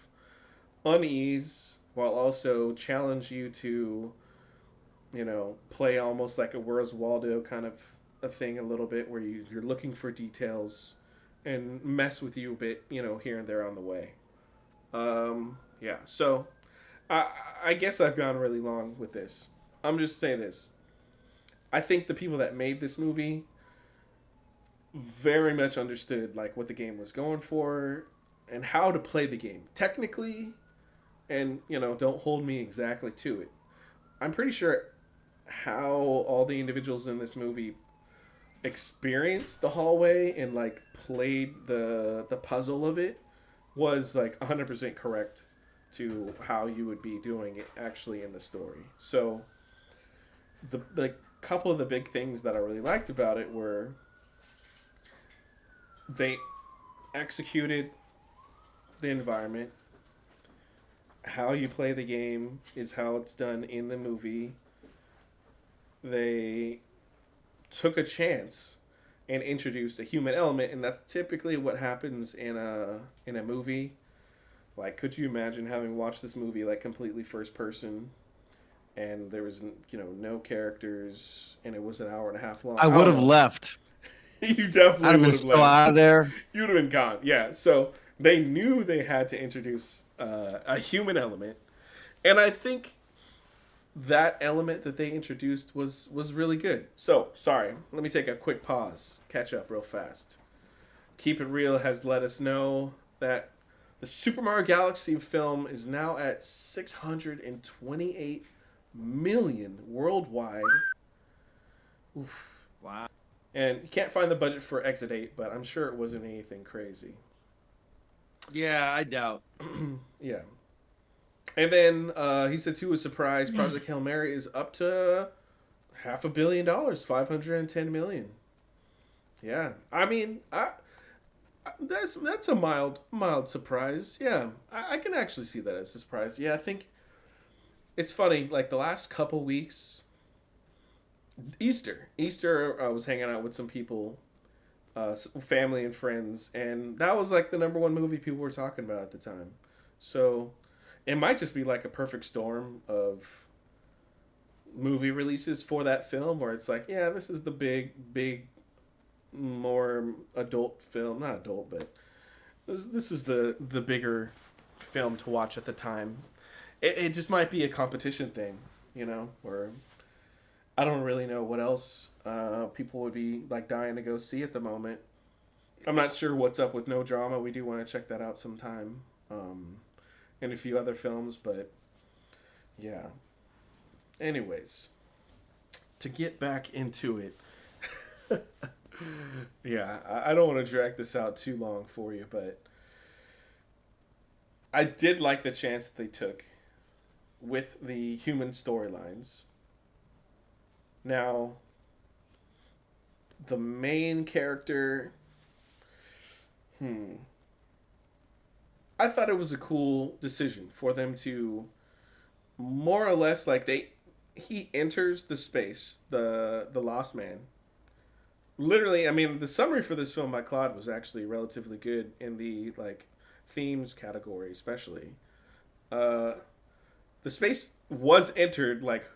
unease while also challenge you to, play almost like a Where's Waldo kind of a thing a little bit where you're looking for details and mess with you a bit, here and there on the way. Yeah, so I guess I've gone really long with this. I'm just saying this. I think the people that made this movie very much understood like what the game was going for and how to play the game technically, and don't hold me exactly to it. I'm pretty sure how all the individuals in this movie experienced the hallway and like played the puzzle of it was like 100% correct to how you would be doing it actually in the story. So the couple of the big things that I really liked about it were they executed the environment. How you play the game is how it's done in the movie. They took a chance and introduced a human element, and that's typically what happens in a movie. Like, could you imagine having watched this movie like completely first person, and there was no characters, and it was an hour and a half long? I would have left. You I'd definitely have been would have so left. out of there. You would have been gone. Yeah. So they knew they had to introduce a human element, and I think that element that they introduced was really good. So sorry, let me take a quick pause, catch up real fast. Keep It Real has let us know that the Super Mario Galaxy film is now at 628 million worldwide. Oof. Wow. And you can't find the budget for Exit 8, but I'm sure it wasn't anything crazy. Yeah, I doubt. Yeah. And then he said, to his surprise, Project Hail Mary is up to $500 million, 510 million. Yeah. I mean, that's a mild surprise. Yeah. I can actually see that as a surprise. Yeah, I think it's funny. Like the last couple weeks, Easter, I was hanging out with some people, family and friends, and that was like the number one movie people were talking about at the time. So it might just be like a perfect storm of movie releases for that film where it's like, yeah, this is the big more adult film, not adult, but this is the bigger film to watch at the time. It just might be a competition thing, you know, or I don't really know what else people would be like dying to go see at the moment. I'm not sure what's up with No Drama. We do want to check that out sometime, and a few other films, but yeah. Anyways, to get back into it, yeah, I don't want to drag this out too long for you, but I did like the chance that they took with the human storylines. Now, the main character, hmm, I thought it was a cool decision for them to more or less like they he enters the space, the Lost Man. Literally, I mean, the summary for this film by Claude was actually relatively good in the like themes category, especially. Uh, the space was entered like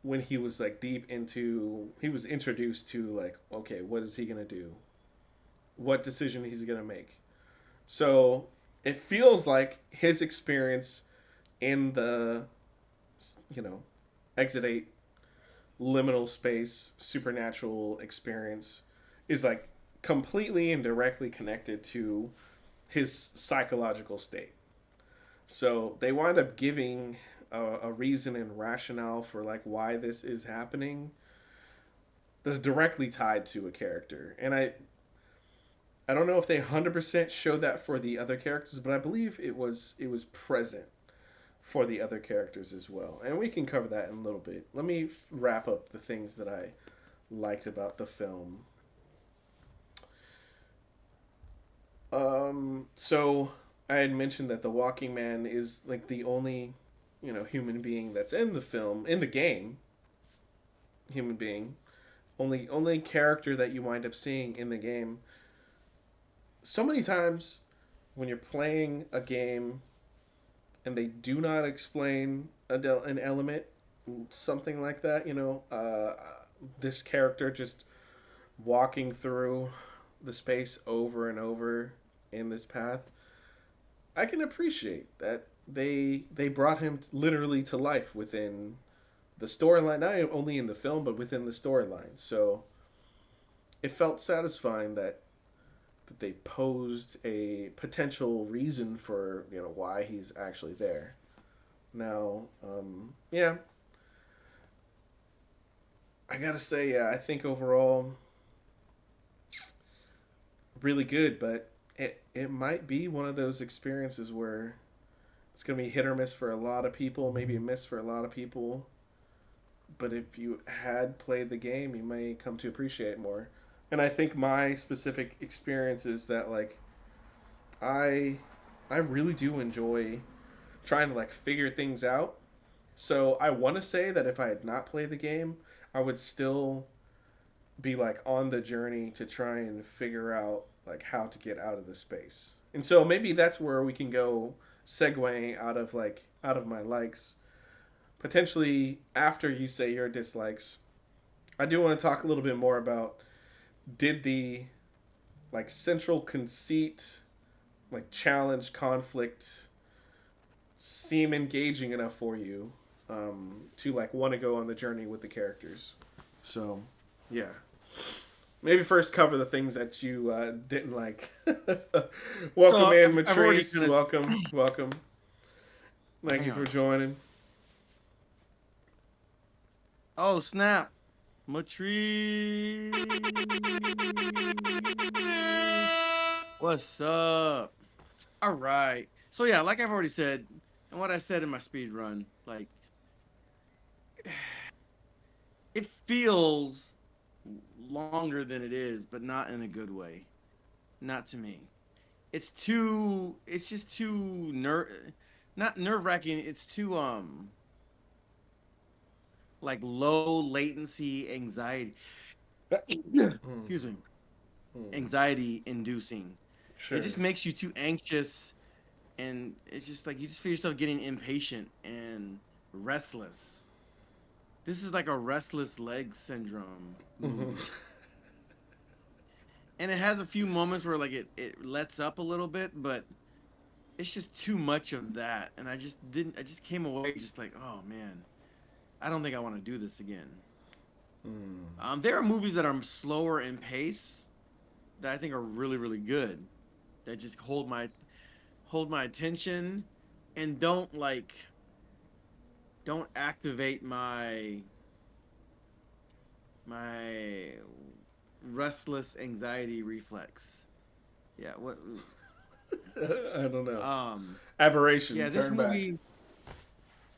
when he was like deep into he was introduced to like okay, what is he gonna do? What decision he's gonna make? So it feels like his experience in the you know exit 8 liminal space supernatural experience is like completely and directly connected to his psychological state. So they wind up giving a reason and rationale for like why this is happening that's directly tied to a character. And I don't know if they 100% showed that for the other characters, but I believe it was present for the other characters as well. And we can cover that in a little bit. Let me wrap up the things that I liked about the film. So I had mentioned that the Walking Man is like the only, human being that's in the film, in the game, human being, only character that you wind up seeing in the game. So many times when you're playing a game and they do not explain an element, something like that, this character just walking through the space over and over in this path, I can appreciate that they brought him literally to life within the storyline, not only in the film but within the storyline. So it felt satisfying that they posed a potential reason for why he's actually there. Now, yeah, I gotta say, yeah, I think overall really good, but it might be one of those experiences where it's gonna be hit or miss for a lot of people, maybe a miss for a lot of people. But if you had played the game, you may come to appreciate it more. And I think my specific experience is that like I I really do enjoy trying to like figure things out. So I want to say that if I had not played the game, I would still be like on the journey to try and figure out like how to get out of the space. And so maybe that's where we can go segue out of my likes. Potentially after you say your dislikes, I do want to talk a little bit more about did the like central conceit, like challenge, conflict seem engaging enough for you to like want to go on the journey with the characters. So, yeah. Maybe first cover the things that you didn't like. Welcome, So Anne I've already Matrice. kind of. Welcome, welcome. Thank Hang you for on. joining. Oh snap, Matrice. What's up? All right. So yeah, like I've already said, and what I said in my speed run, like it feels longer than it is, but not in a good way. Not to me. It's too. It's just too not nerve wracking. It's too like low latency anxiety. Hmm. Excuse me. Hmm. Anxiety inducing. It Sure. just makes you too anxious. and it's just like you just feel yourself getting impatient and restless. This is like a restless leg syndrome Hmm. movie. And it has a few moments where like it lets up a little bit, but it's just too much of that. And I just came away just like, oh man, I don't think I want to do this again. Mm. There are movies that are slower in pace that I think are really, really good. That just hold my attention and don't activate my restless anxiety reflex. Yeah, what I don't know. um Aberration, yeah, this turn back. movie,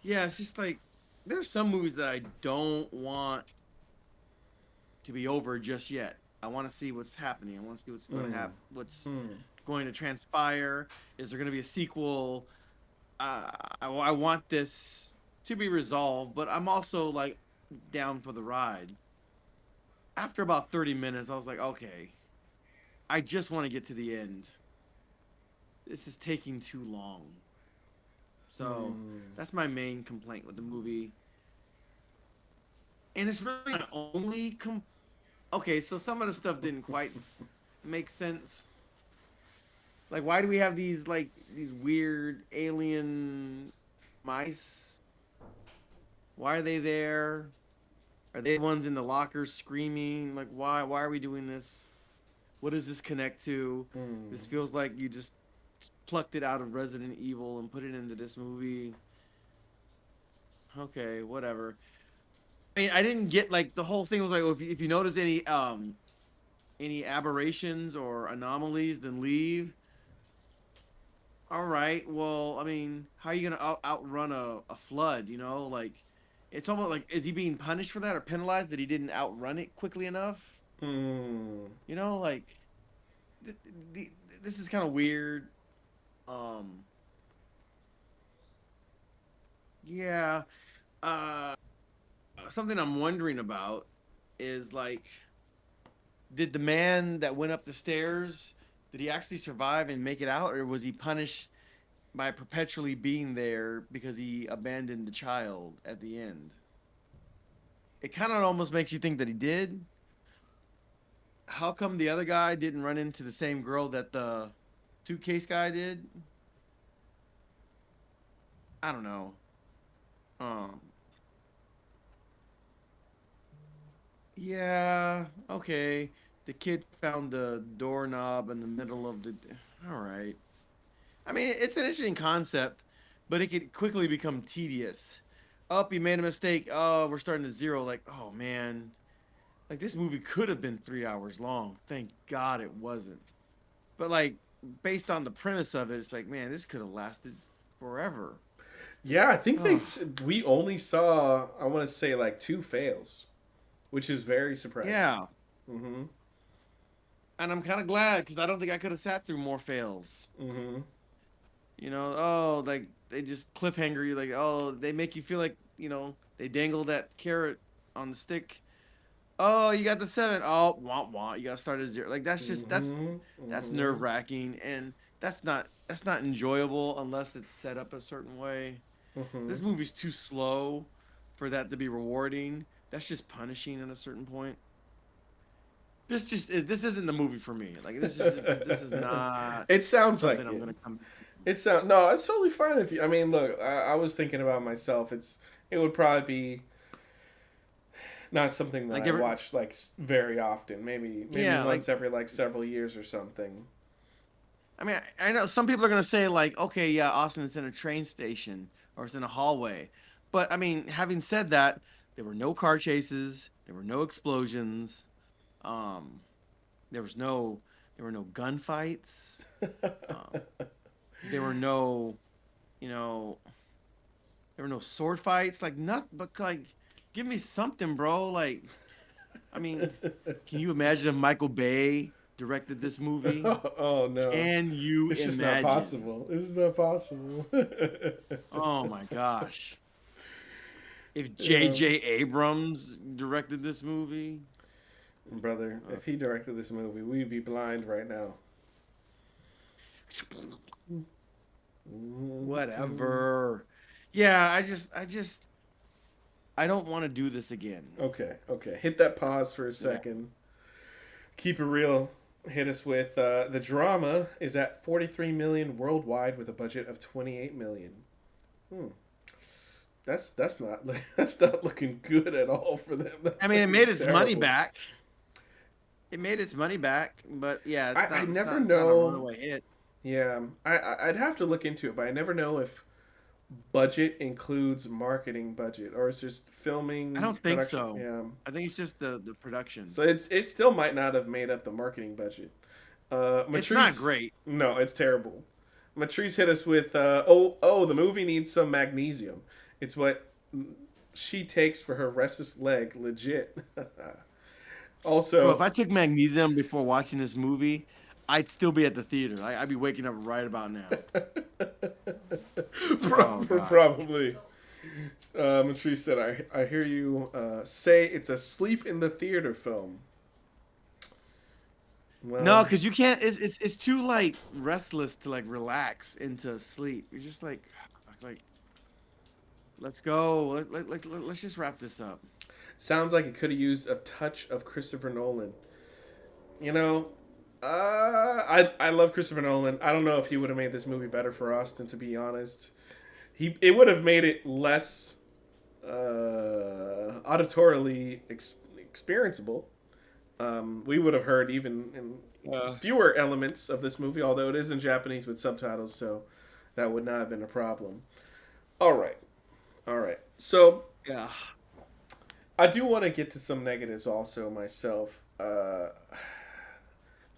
yeah, it's just like there's some movies that I don't want to be over just yet. I want to see what's happening. I want to see what's going to Mm. happen, what's Mm. going to transpire. Is there going to be a sequel? I want this to be resolved, but I'm also like down for the ride. After about 30 minutes, I was like, okay, I just want to get to the end. This is taking too long. So Mm. that's my main complaint with the movie. And it's really my only okay, so some of the stuff didn't quite make sense. Like why do we have these weird alien mice? Why are they there? Are they the ones in the lockers screaming? Like why are we doing this? What does this connect to? Mm. This feels like you just plucked it out of Resident Evil and put it into this movie. Okay, whatever. I mean, I didn't get like the whole thing was like, well, if you notice any aberrations or anomalies, then leave. All right. Well, I mean, how are you gonna outrun a flood? You know, like it's almost like is he being punished for that or penalized that he didn't outrun it quickly enough? Mm. You know, like th- th- this is kind of weird. Um, yeah. Uh, Something I'm wondering about is like, did the man that went up the stairs, did he actually survive and make it out, or was he punished by perpetually being there because he abandoned the child at the end? It kind of almost makes you think that he did. How come the other guy didn't run into the same girl that the suitcase guy did? I don't know. Um, yeah, okay. The kid found the doorknob in the middle of the. All right. I mean, it's an interesting concept, but it could quickly become tedious. Oh, you made a mistake. Oh, we're starting to zero. Like, oh man, like this movie could have been 3 hours long. Thank God it wasn't. But like, based on the premise of it, it's like, man, this could have lasted forever. Yeah, I think Oh, we only saw, I want to say, like two fails, which is very surprising. yeah. Mm-hmm. And I'm kind of glad because I don't think I could have sat through more fails. Mm-hmm. You know, oh, like they just cliffhanger you, like, oh, they make you feel like, they dangle that carrot on the stick. Oh, you got the seven. Oh, wah wah. You got to start at zero. Like that's just Mm-hmm. that's Mm-hmm. nerve wracking, and that's not enjoyable unless it's set up a certain way. Mm-hmm. This movie's too slow for that to be rewarding. That's just punishing at a certain point. This isn't the movie for me. Like this is not It sounds something like I'm it. gonna come. It sound no, it's totally fine if you. I mean, look, I was thinking about myself. It would probably be not something that Like I ever, watch like very often. Maybe yeah, like once every like several years or something. I mean, I know some people are gonna say like, okay, yeah, Austin, it's in a train station or it's in a hallway, but I mean, having said that, there were no car chases, there were no explosions, um, there was no, there were no gunfights, um, there were no, you know, there were no sword fights, like not, but like, give me something, bro. Like, I mean, can you imagine if Michael Bay directed this movie? Oh no, Can you it's just not imagine? possible. It's not possible. Oh my gosh. If Yeah. J.J. Abrams directed this movie, Brother, uh, if he directed this movie, we'd be blind right now. whatever. Yeah, I don't want to do this again. Okay, okay. Hit that pause for a Yeah. second. Keep it real. Hit us with the drama is at 43 million worldwide with a budget of 28 million. Hmm. That's not that's not looking good at all for them. I That's mean, it looking made its money terrible. back. It made its money back, but yeah, I never it's not a know. runaway hit. Yeah, I'd have to look into it, but I never know if budget includes marketing budget or it's just I filming don't think production. so. Yeah, I think it's just the production. so it still might not have made up the marketing budget. It's not Matrice, great. no, it's terrible. Matrice hit us with the movie needs some magnesium. It's what she takes for her restless leg. Legit. Bro, if Also, I took magnesium before watching this movie, I'd still be at the theater. I'd be waking up right about now. Oh God. probably. Matrice said, I hear you say it's a sleep in the theater film. No, Well, because you can't. It's too like restless to like relax into sleep. You're just like let's go. Let's just wrap this up. sounds like it could have used a touch of Christopher Nolan. You know, I love Christopher Nolan. I don't know if he would have made this movie better for Austin, to be honest. It would have made it less auditorily experienceable. We would have heard even in fewer elements of this movie, although it is in Japanese with subtitles, so that would not have been a problem. All right, all right. So Yeah. I do want to get to some negatives also myself.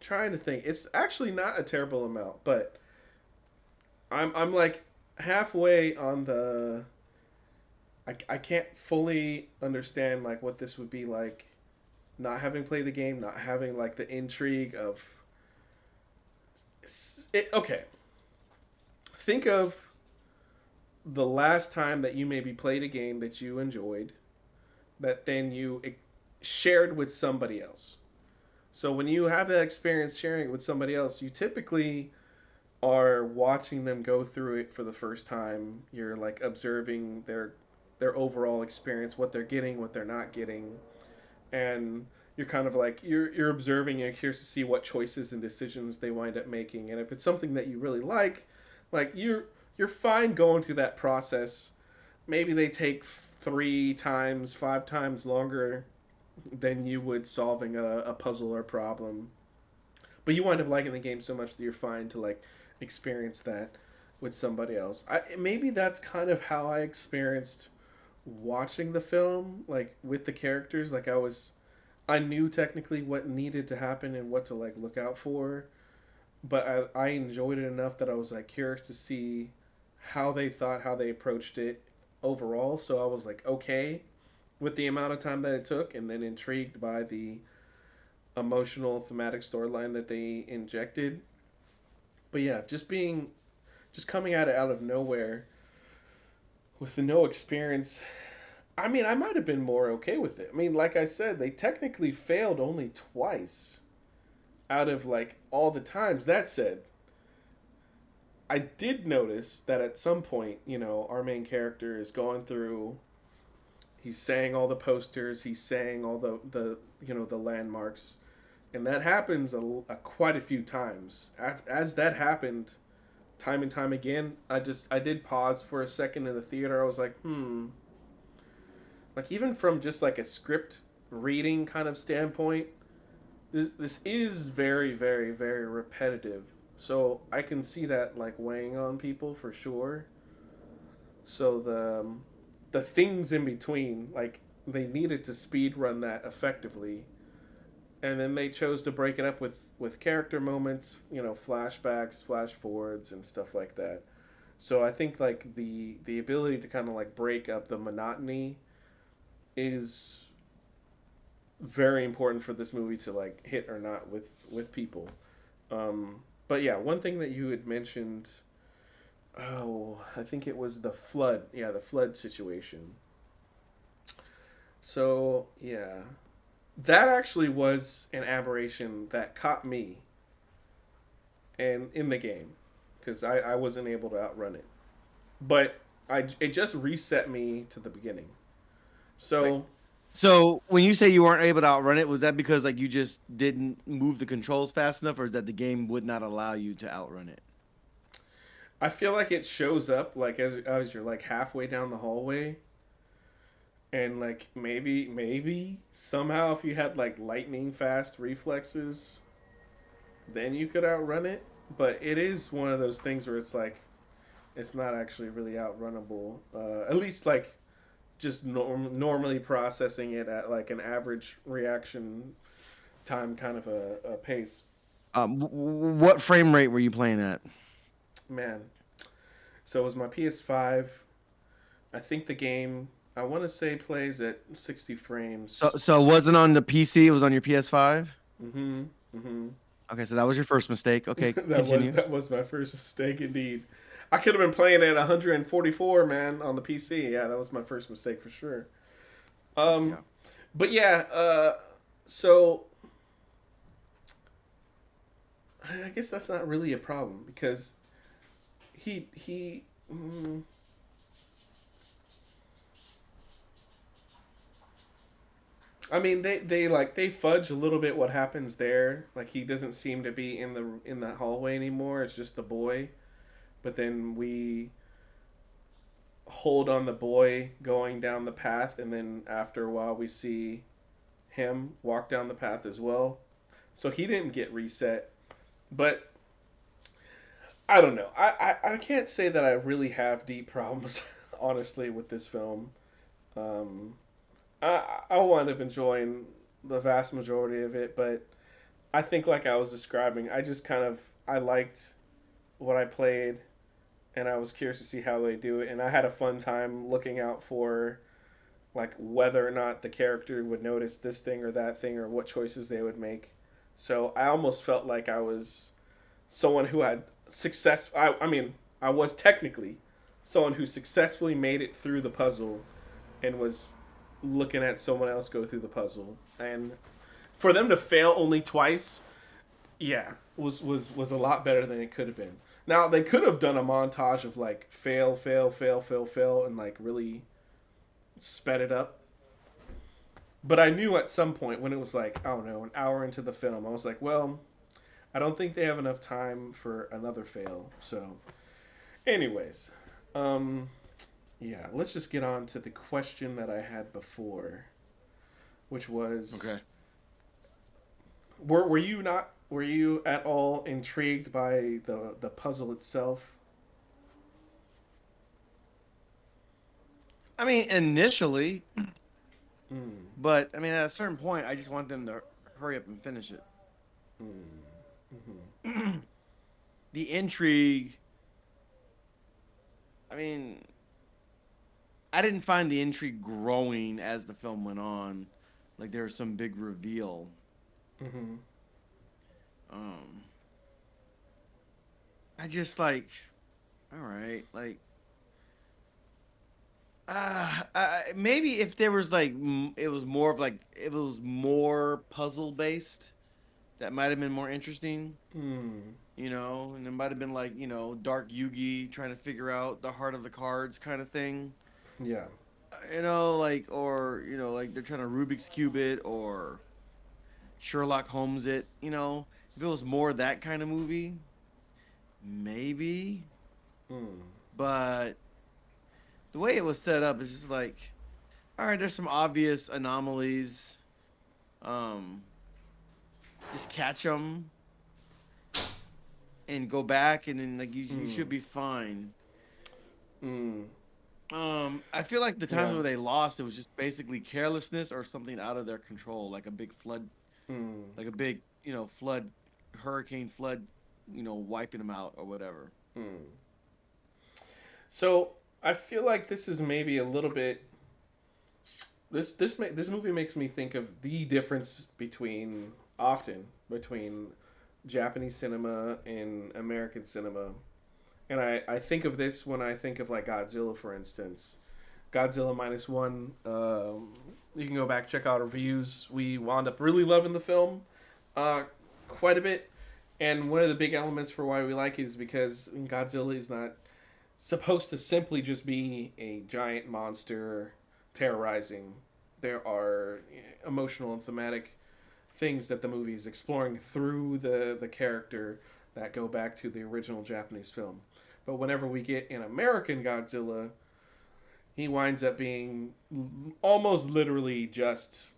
Trying to think, it's actually not a terrible amount, but I'm like halfway on the. I can't fully understand like what this would be like not having played the game, not having like the intrigue of it. Okay, think of the last time that you maybe played a game that you enjoyed, that then you shared with somebody else. So when you have that experience sharing it with somebody else, you typically are watching them go through it for the first time. You're like observing their overall experience, what they're getting, what they're not getting, and you're kind of like you're observing and curious to see what choices and decisions they wind up making. And if it's something that you really like you're fine going through that process. Maybe they take 3 times, 5 times longer than you would solving a puzzle or problem. But you wind up liking the game so much that you're fine to like experience that with somebody else. Maybe that's kind of how I experienced watching the film, like with the characters. Like I knew technically what needed to happen and what to like look out for, but I enjoyed it enough that I was like curious to see how they approached it overall. So I was like okay with the amount of time that it took, and then intrigued by the emotional thematic storyline that they injected. But yeah, just coming at it out of nowhere with no experience. I mean, I might have been more okay with it. I mean, like I said, they technically failed only twice out of like all the times. That said, I did notice that at some point, our main character is going through. He's saying all the posters. He's saying all the landmarks, and that happens quite a few times. As that happened, time and time again, I did pause for a second in the theater. I was like, like even from just like a script reading kind of standpoint, this is very very very repetitive. So I can see that like weighing on people for sure. So the things in between, like they needed to speed run that effectively, and then they chose to break it up with character moments, flashbacks, flash forwards, and stuff like that. So I think like the ability to kind of like break up the monotony is very important for this movie to like hit or not with people. But yeah, one thing that you had mentioned, I think it was the flood. Yeah, the flood situation. So yeah, that actually was an aberration that caught me and in the game because I wasn't able to outrun it. but it just reset me to the beginning. Like, So so when you say you weren't able to outrun it, was that because like you just didn't move the controls fast enough, or is that the game would not allow you to outrun it? I feel like it shows up like as you're like halfway down the hallway, and like maybe somehow if you had like lightning fast reflexes, then you could outrun it. But it is one of those things where it's like it's not actually really outrunnable. At least like just normally processing it at like an average reaction time kind of a pace. What frame rate were you playing at? Man, so it was my PS5. I think the game I want to say plays at 60 So frames. so it wasn't on the PC, it was on your PS5? Mm-hmm. Mm-hmm. Okay, so that was your first mistake. Okay, continue. that was my first mistake indeed. I could have been playing at 144, man, on the PC. Yeah, that was my first mistake for sure. Yeah. Um, but yeah, so I guess that's not really a problem because he. I mean, they fudge a little bit what happens there. Like he doesn't seem to be in the hallway anymore. It's just the boy. But then we hold on the boy going down the path, and then after a while we see him walk down the path as well. So he didn't get reset. But I don't know. I can't say that I really have deep problems, honestly, with this film. Um, I wound up enjoying the vast majority of it, but I think, like I was describing, I just kind of I liked what I played, and I was curious to see how they do it, and I had a fun time looking out for like whether or not the character would notice this thing or that thing or what choices they would make. So I almost felt like I was someone who had success. I mean, I was technically someone who successfully made it through the puzzle and was looking at someone else go through the puzzle. And for them to fail only twice, yeah, was a lot better than it could have been. Now they could have done a montage of like fail, fail, fail, fail, fail, and like really sped it up. But I knew at some point when it was like, I don't know, an hour into the film, I was like, well, I don't think they have enough time for another fail. So, anyways, um, yeah, let's just get on to the question that I had before, which was, Okay. were you not were you at all intrigued by the puzzle itself? I mean, initially, Mm, but I mean, at a certain point, I just want them to hurry up and finish it. mm, mm-hmm, The intrigue, I mean, I didn't find the intrigue growing as the film went on. Like there was some big reveal. mm-hmm, Um, I just like, all right, like, maybe if there was like, it was more of like, if it was more puzzle based, that might have been more interesting. mm, And it might have been like, Dark Yugi trying to figure out the heart of the cards kind of thing. yeah, Like, or, like they're trying to Rubik's Cube it or Sherlock Holmes it, if it was more that kind of movie, maybe. mm, But the way it was set up is just like, all right, there's some obvious anomalies. Um, just catch them and go back, and then like you mm, should be fine. mm, I feel like the times yeah, where they lost, it was just basically carelessness or something out of their control, like a big flood, mm, like a big, flood, hurricane flood, wiping them out or whatever. mm. So I feel like this is maybe a little bit. This movie makes me think of the difference between Japanese cinema and American cinema, and I think of this when I think of like Godzilla, for instance. Godzilla minus one. You can go back check out our reviews. We wound up really loving the film, quite a bit, and one of the big elements for why we like it is because Godzilla is not supposed to simply just be a giant monster terrorizing. There are emotional and thematic things that the movie is exploring through the character that go back to the original Japanese film. But whenever we get an American Godzilla, he winds up being almost literally just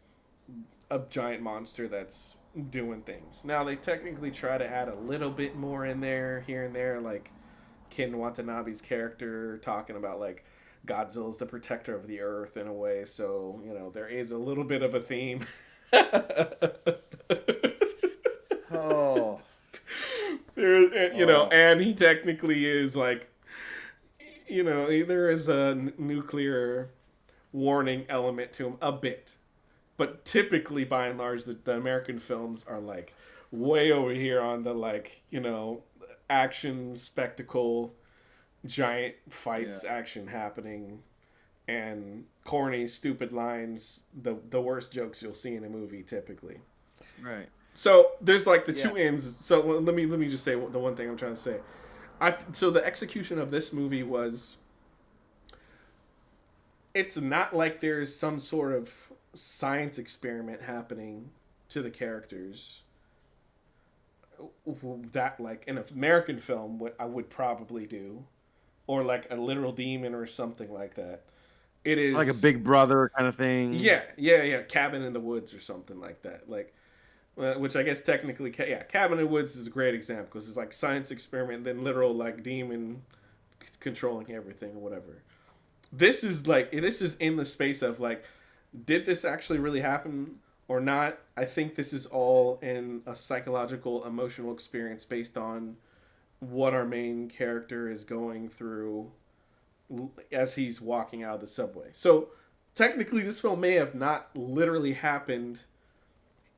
a giant monster that's doing things. Now they technically try to add a little bit more in there here and there, like Ken Watanabe's character talking about like Godzilla's the protector of the earth in a way, so there is a little bit of a theme. Oh. And he technically is like, there is a nuclear warning element to him a bit, but typically by and large the American films are like way over here on the like action spectacle, giant fights, action happening, and corny stupid lines, the worst jokes you'll see in a movie typically. Right. So there's like the two ends. So let me just say the one thing I'm trying to say. So the execution of this movie was, it's not like there's some sort of science experiment happening to the characters that like in an American film what I would probably do, or like a literal demon or something like that. It is like a Big Brother kind of thing. Yeah. Cabin in the Woods or something like that. Like, which I guess technically, Cabin in the Woods is a great example because it's like science experiment, then literal like demon controlling everything or whatever. This is in the space of like, did this actually really happen or not? I think this is all in a psychological, emotional experience based on what our main character is going through as he's walking out of the subway. So technically, this film may have not literally happened.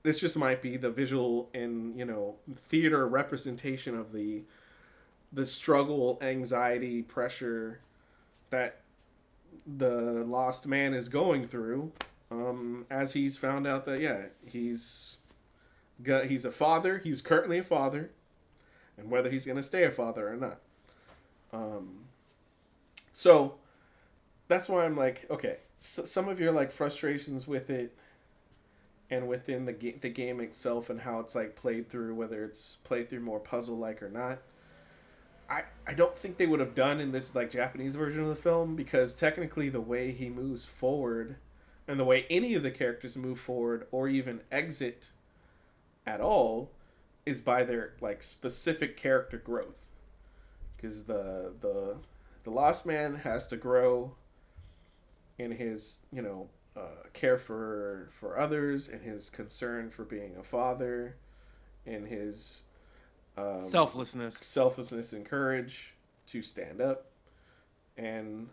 This just might be the visual and theater representation of the struggle, anxiety, pressure that the lost man is going through, as he's found out that he's a father. He's currently a father, and whether he's going to stay a father or not. So that's why I'm like, okay, some of your like frustrations with it and within the game itself and how it's like played through, whether it's played through more puzzle like or not, I don't think they would have done in this like Japanese version of the film, because technically the way he moves forward and the way any of the characters move forward or even exit at all is by their like specific character growth, because the Lost Man has to grow in his care for others, and his concern for being a father, and his selflessness and courage to stand up. And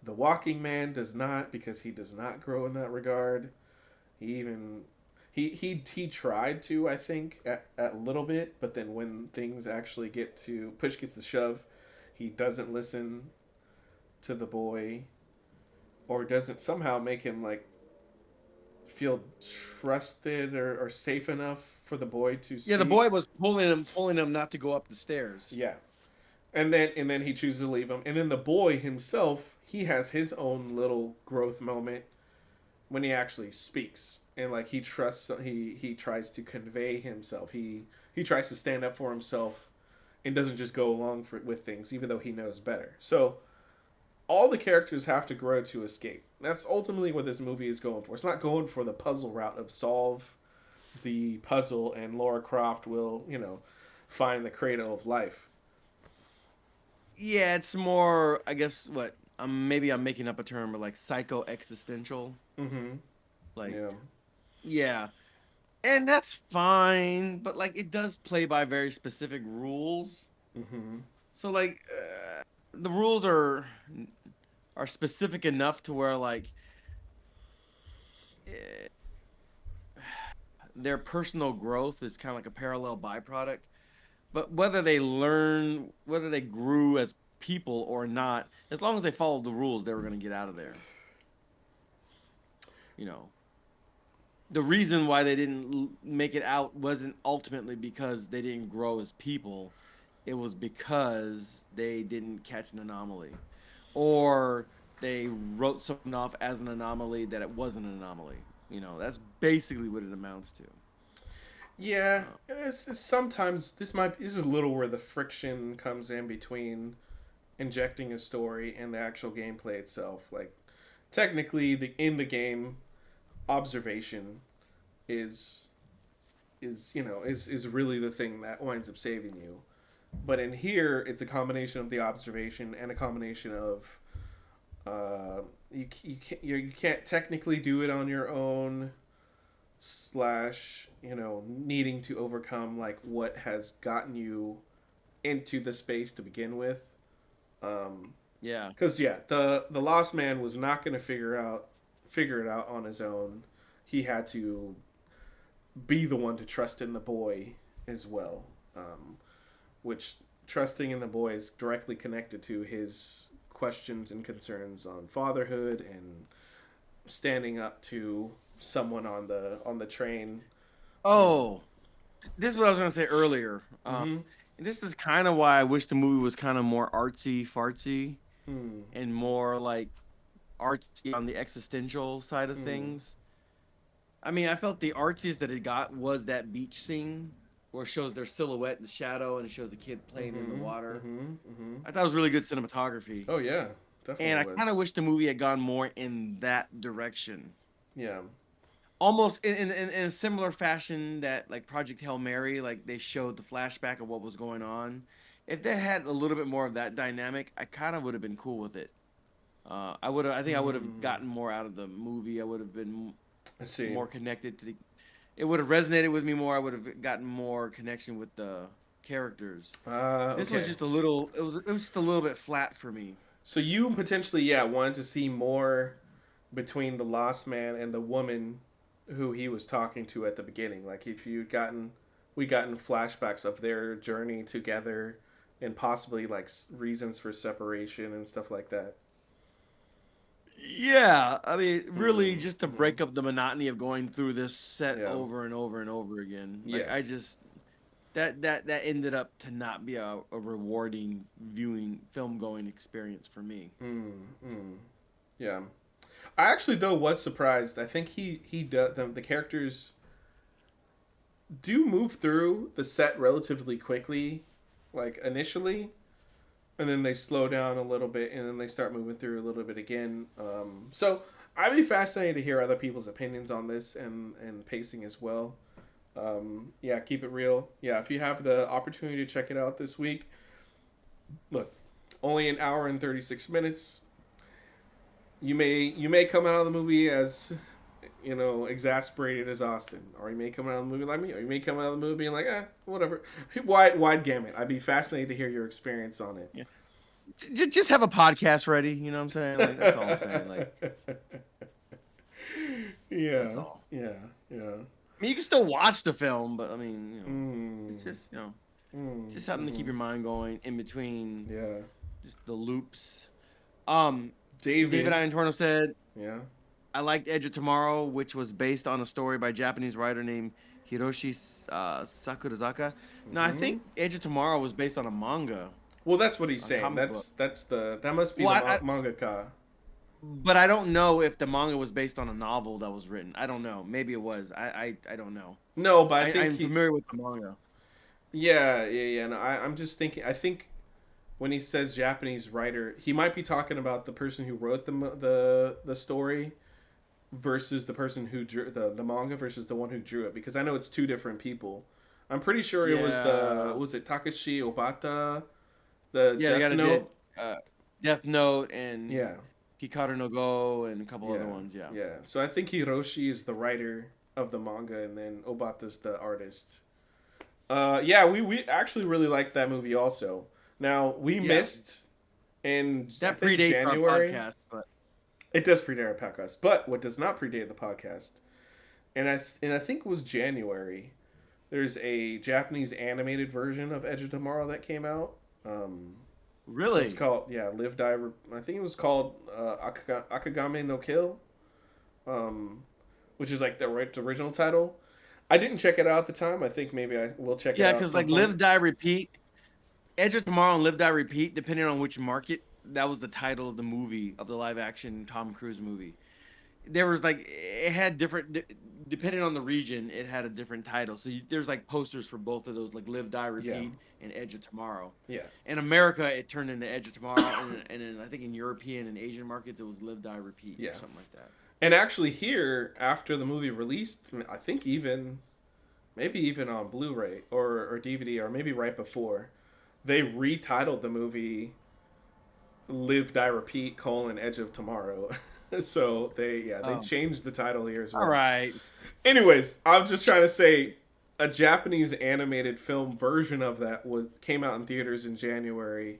the Walking Man does not, because he does not grow in that regard. He tried to, I think, at a little bit, but then when things actually push gets to shove, he doesn't listen to the boy, or doesn't somehow make him like feel trusted or safe enough for the boy to speak. Yeah, the boy was pulling him not to go up the stairs. Yeah. And then he chooses to leave him. And then the boy himself, he has his own little growth moment when he actually speaks. And like he tries to convey himself. He tries to stand up for himself and doesn't just go along with things, even though he knows better. So all the characters have to grow to escape. That's ultimately what this movie is going for. It's not going for the puzzle route of solve the puzzle and Lara Croft will, find the cradle of life. Yeah, it's more, I guess, maybe I'm making up a term, but like psycho-existential. Mm-hmm. Like, yeah. And that's fine, but like it does play by very specific rules. Mm-hmm. So like, the rules are specific enough to where like their personal growth is kind of like a parallel byproduct. But whether they grew as people or not, as long as they followed the rules, they were going to get out of there. The reason why they didn't make it out wasn't ultimately because they didn't grow as people. it was because they didn't catch an anomaly, or they wrote something off as an anomaly that it wasn't an anomaly. That's basically what it amounts to. Yeah, Uh, sometimes this is a little where the friction comes in between injecting a story and the actual gameplay itself. Like technically, the in the game observation is is really the thing that winds up saving you. But in here, it's a combination of the observation and a combination of you can't technically do it on your own slash needing to overcome like what has gotten you into the space to begin with. yeah. Because yeah, the Lost Man was not going to figure it out on his own. He had to be the one to trust in the boy as well, which trusting in the boy is directly connected to his questions and concerns on fatherhood and standing up to someone on the train. Oh, this is what I was gonna say earlier. Mm-hmm. This is kind of why I wish the movie was kind of more artsy fartsy Hmm. and more like artsy on the existential side of Hmm. things. I mean, I felt the artsiest that it got was that beach scene where it shows their silhouette in the shadow and it shows the kid playing in the Mm-hmm. water. Mm-hmm. Mm-hmm. I thought it was really good cinematography. Oh yeah, definitely And I kind was. of wish the movie had gone more in that direction. Yeah. Almost in a similar fashion that like Project Hail Mary, like they showed the flashback of what was going on. If they had a little bit more of that dynamic, I kind of would have been cool with it. I think I would have Mm. gotten more out of the movie. I would have been I see. more connected to the. It would have resonated with me more. I would have gotten more connection with the characters. This was Okay. just a little. It was just a little bit flat for me. So you potentially, yeah, wanted to see more between the lost man and the woman who he was talking to at the beginning. Like if you we gotten flashbacks of their journey together and possibly like reasons for separation and stuff like that. Yeah, I mean, really, just to Mm-hmm. break up the monotony of going through this set Yeah. over and over and over again. Like Yeah. I just that ended up to not be a rewarding viewing film going experience for me. Mm-hmm. Yeah. I actually though was surprised. I think he does the characters do move through the set relatively quickly, like initially, and then they slow down a little bit, and then they start moving through a little bit again. So I'd be fascinated to hear other people's opinions on this and pacing as well. Yeah, keep it real. Yeah, if you have the opportunity to check it out this week, look, only an hour and 36 minutes. You may come out of the movie as exasperated as Austin, or you may come out of the movie like me, or you may come out of the movie being like, whatever. Wide gamut. I'd be fascinated to hear your experience on it. Yeah, just have a podcast ready. You know what I'm saying? Like that's all I'm saying. Like that's Yeah, all. yeah, yeah. I mean, you can still watch the film, but I mean, it's Mm, just just something to keep mm, your mind going in between yeah. just the loops. Um, David David. Iantorno said, Yeah. I liked Edge of Tomorrow, which was based on a story by a Japanese writer named Hiroshi Sakurazaka. Now, I Hmm. think Edge of Tomorrow was based on a manga, Well, that's what he's a saying. comic book. That must be Well, the I, mangaka. but I don't know if the manga was based on a novel that was written. I don't know. Maybe it was. I don't know. No, but I think I'm he. familiar with the manga. Yeah, yeah, yeah. No, I'm just thinking. I think when he says Japanese writer, he might be talking about the person who wrote the story versus the person who drew the manga versus the one who drew it, because I know it's two different people. I'm pretty sure it was Yeah. was it Takashi Obata, the Yeah, the guy Death that did Note. uh, Death Note and Yeah, Hikaru no Go and a couple other yeah, ones. Yeah. yeah. So I think Hiroshi is the writer of the manga, and then Obata's the artist. Yeah, we actually really liked that movie also. Now we Yeah. missed in I That think predates our January. podcast, but It does predate our podcast, but what does not predate the podcast, and I think it was January. There's a Japanese animated version of Edge of Tomorrow that came out. It's really, called Live Die. I think it was called Akagame no Kill, um, which is like the original title. I didn't check it out at the time. I think maybe I will check it yeah, out at because some like point. Live Die Repeat Edge of Tomorrow and Live Die Repeat, depending on which market, that was the title of the movie, of the live action Tom Cruise movie. There was like it had different depending on the region, it had a different title. So there's like posters for both of those, like Live Die Yeah. Repeat and Edge of Tomorrow. Yeah. In America, it turned into Edge of Tomorrow, and then I think in European and Asian markets, it was Live Die Repeat or Yeah. something like that. And actually, here after the movie released, I think even maybe even on Blu-ray or DVD or maybe right before, they retitled the movie "Live Die Repeat: Edge of Tomorrow." So they Oh, changed the title here as all well. right. Anyways, I'm just trying to say a Japanese animated film version of that came out in theaters in January.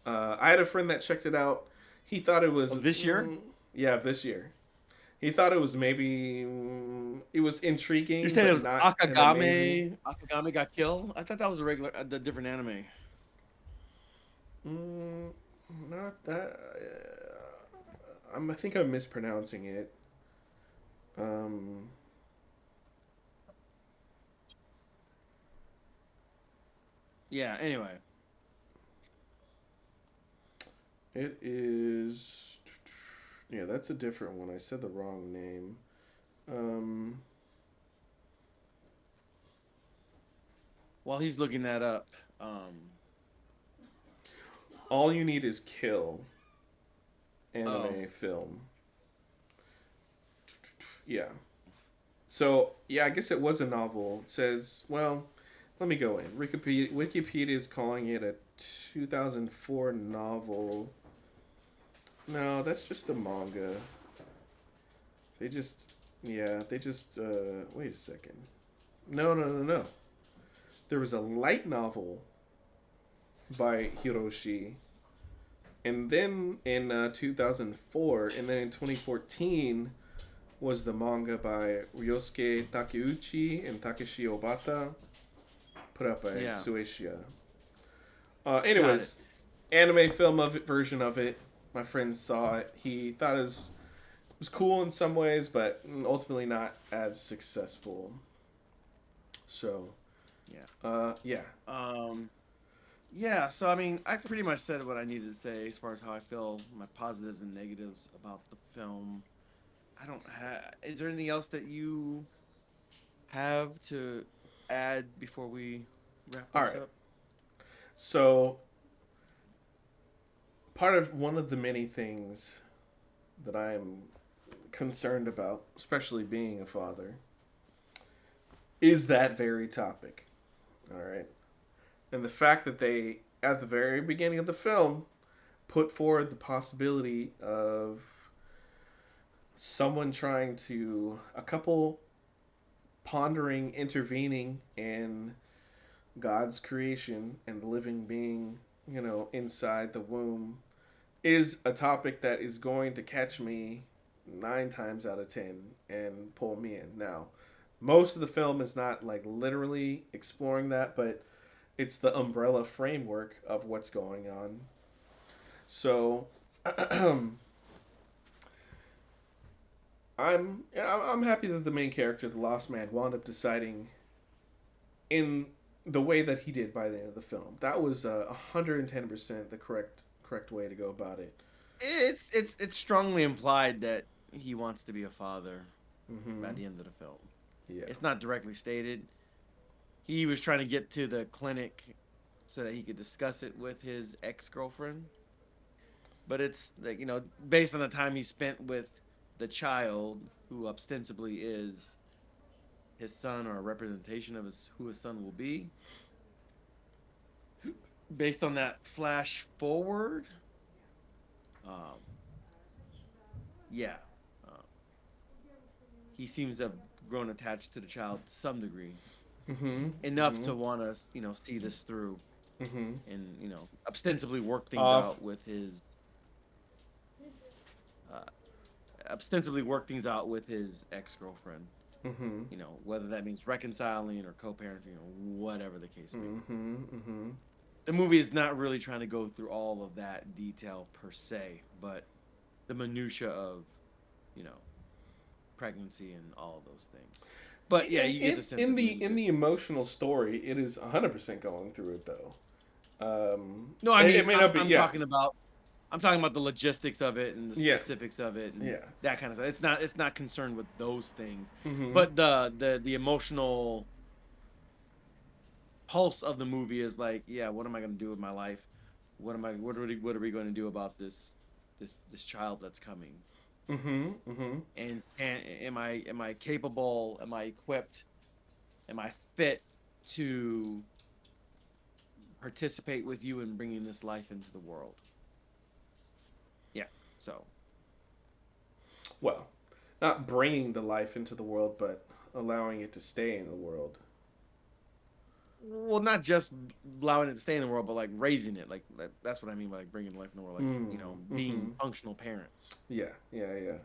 I had a friend that checked it out. He thought it was Oh, this year? Yeah, this year. He thought it was maybe it was intriguing, You said it but was not an amazing. Akagame. Akagame got killed. I thought that was a regular, the different anime. Mm, not that. I think I'm mispronouncing it. Um, Yeah. Anyway, it is. Yeah, that's a different one. I said the wrong name. Um, while he's looking that up, All You Need Is Kill anime oh, film. Yeah. So, yeah, I guess it was a novel. It says, well, let me go in. Wikipedia is calling it a 2004 novel. No, that's just a manga. They just, wait a second. No. There was a light novel by Hiroshi. And then in 2004, and then in 2014 was the manga by Ryosuke Takeuchi and Takeshi Obata, put out by yeah, Suecia. got it. Anyways, anime film of it, version of it. My friend saw it. He thought it was cool in some ways, but ultimately not as successful. So, Yeah. yeah. Yeah. So I mean, I pretty much said what I needed to say as far as how I feel, my positives and negatives about the film. I don't have. Is there anything else that you have to add before we wrap All this right. up? So, part of one of the many things that I'm concerned about, especially being a father, is that very topic. All right. And the fact that they, at the very beginning of the film, put forward the possibility of a couple pondering, intervening in God's creation and the living being, inside the womb, is a topic that is going to catch me 9 times out of 10 and pull me in. Now, most of the film is not like literally exploring that, but it's the umbrella framework of what's going on. So, I'm happy that the main character, the Lost Man, wound up deciding in the way that he did by the end of the film. That was 110% the correct way to go about it. It's strongly implied that he wants to be a father by Mm-hmm. the end of the film. Yeah. It's not directly stated. He was trying to get to the clinic so that he could discuss it with his ex-girlfriend. But it's like, based on the time he spent with the child, who ostensibly is his son or a representation of who his son will be. Based on that flash forward, um, yeah, uh, he seems to have grown attached to the child to some degree, Mm-hmm. enough Mm-hmm. to want to, see this through Mm-hmm. and, ostensibly work things Off. out with his, uh, ex-girlfriend. Mm-hmm. Whether that means reconciling or co-parenting or whatever the case may be. Mm-hmm. Mm-hmm. The movie is not really trying to go through all of that detail per se, but the minutia of, you know, pregnancy and all of those things. But yeah, In, you get in, the sense in of the the in movie. the emotional story, it is 100% going through it though. No, I mean it may not be. I'm Yeah, talking about the logistics of it and the yeah, specifics of it and yeah. that kind of stuff. It's not concerned with those things, Mm-hmm. but the emotional pulse of the movie is like, yeah, what am I gonna do with my life? What are we going to do about this child that's coming? Mm-hmm. Mm-hmm. And am I capable? Am I equipped? Am I fit to participate with you in bringing this life into the world? Yeah. So, Well, not bringing the life into the world, but allowing it to stay in the world. well, not just allowing it to stay in the world, but like raising it. That's what I mean by like bringing life in the world. Like, Mm-hmm. being functional parents. Yeah, yeah, yeah.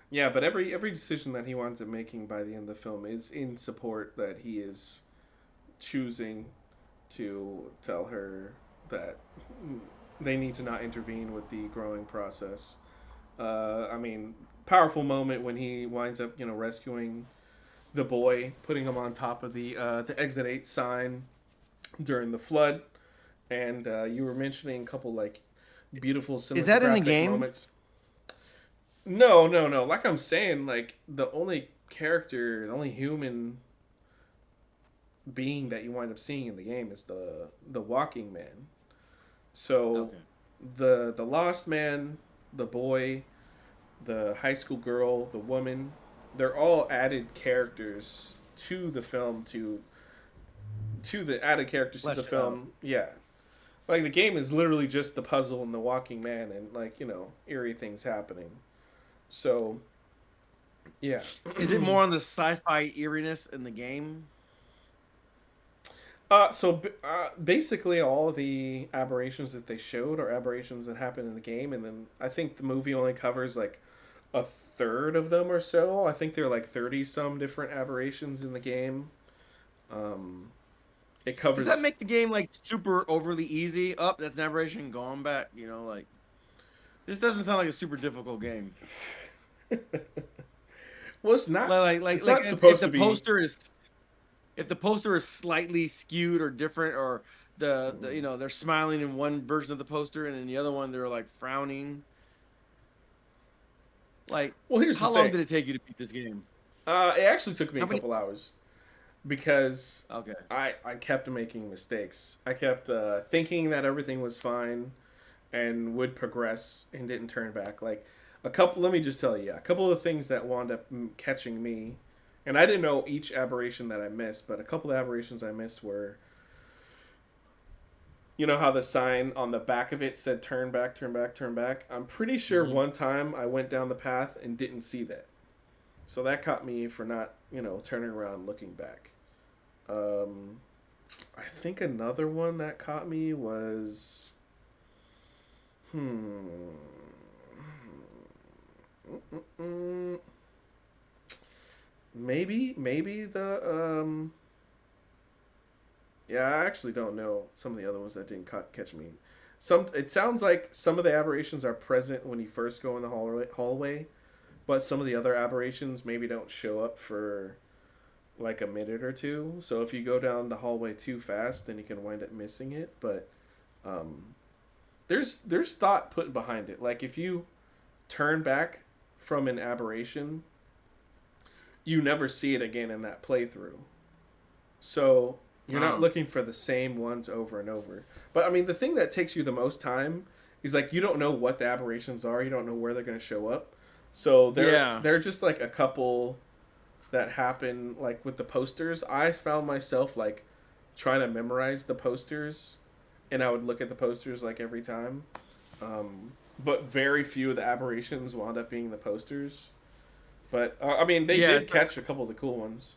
Yeah, but every decision that he winds up making by the end of the film is in support that he is choosing to tell her that they need to not intervene with the growing process. I mean, powerful moment when he winds up, rescuing the boy, putting him on top of the exit 8 sign during the flood, and you were mentioning a couple like beautiful Is that in the cinematographic game? moments. No, no, no. Like I'm saying, like the only character, the only human being that you wind up seeing in the game is the walking man. So Okay. the lost man, the boy, the high school girl, the woman, they're all added characters to the film to the added characters to Flesh the it out. film. Yeah. Like the game is literally just the puzzle and the walking man and like, eerie things happening. So, yeah. Is it more on the sci-fi eeriness in the game? Basically, all the aberrations that they showed are aberrations that happen in the game, and then I think the movie only covers like a third of them or so. I think there are like 30 some different aberrations in the game. Um, it Does that covers. make the game like super overly easy? Up, that's an aberration. Going back, like this doesn't sound like a super difficult game. Well, it's not. Like It's not if supposed the to be. poster is slightly skewed or different, or the they're smiling in one version of the poster and in the other one they're like frowning. Like, Well, here's the how long thing. did it take you to beat this game? It actually took me a How many? couple hours because Okay. I kept making mistakes. I kept thinking that everything was fine and would progress and didn't turn back. Like a couple, let me just tell you, a couple of things that wound up catching me, and I didn't know each aberration that I missed, but a couple of aberrations I missed were, you know how the sign on the back of it said turn back, turn back, turn back? I'm pretty sure Hmm. one time I went down the path and didn't see that. So that caught me for not, turning around and looking back. Um, I think another one that caught me was. Hmm. Mm, maybe the. Yeah, I actually don't know some of the other ones that didn't catch me. It sounds like some of the aberrations are present when you first go in the hallway, but some of the other aberrations maybe don't show up for like a minute or two. So if you go down the hallway too fast, then you can wind up missing it. But um, there's thought put behind it. Like if you turn back from an aberration, you never see it again in that playthrough. So you're not Oh. looking for the same ones over and over. But I mean, the thing that takes you the most time is like you don't know what the aberrations are. You don't know where they're going to show up. So Yeah. they're just like a couple that happen like with the posters. I found myself like trying to memorize the posters, and I would look at the posters like every time. But very few of the aberrations wound up being the posters. But I mean, they Yeah. did catch a couple of the cool ones.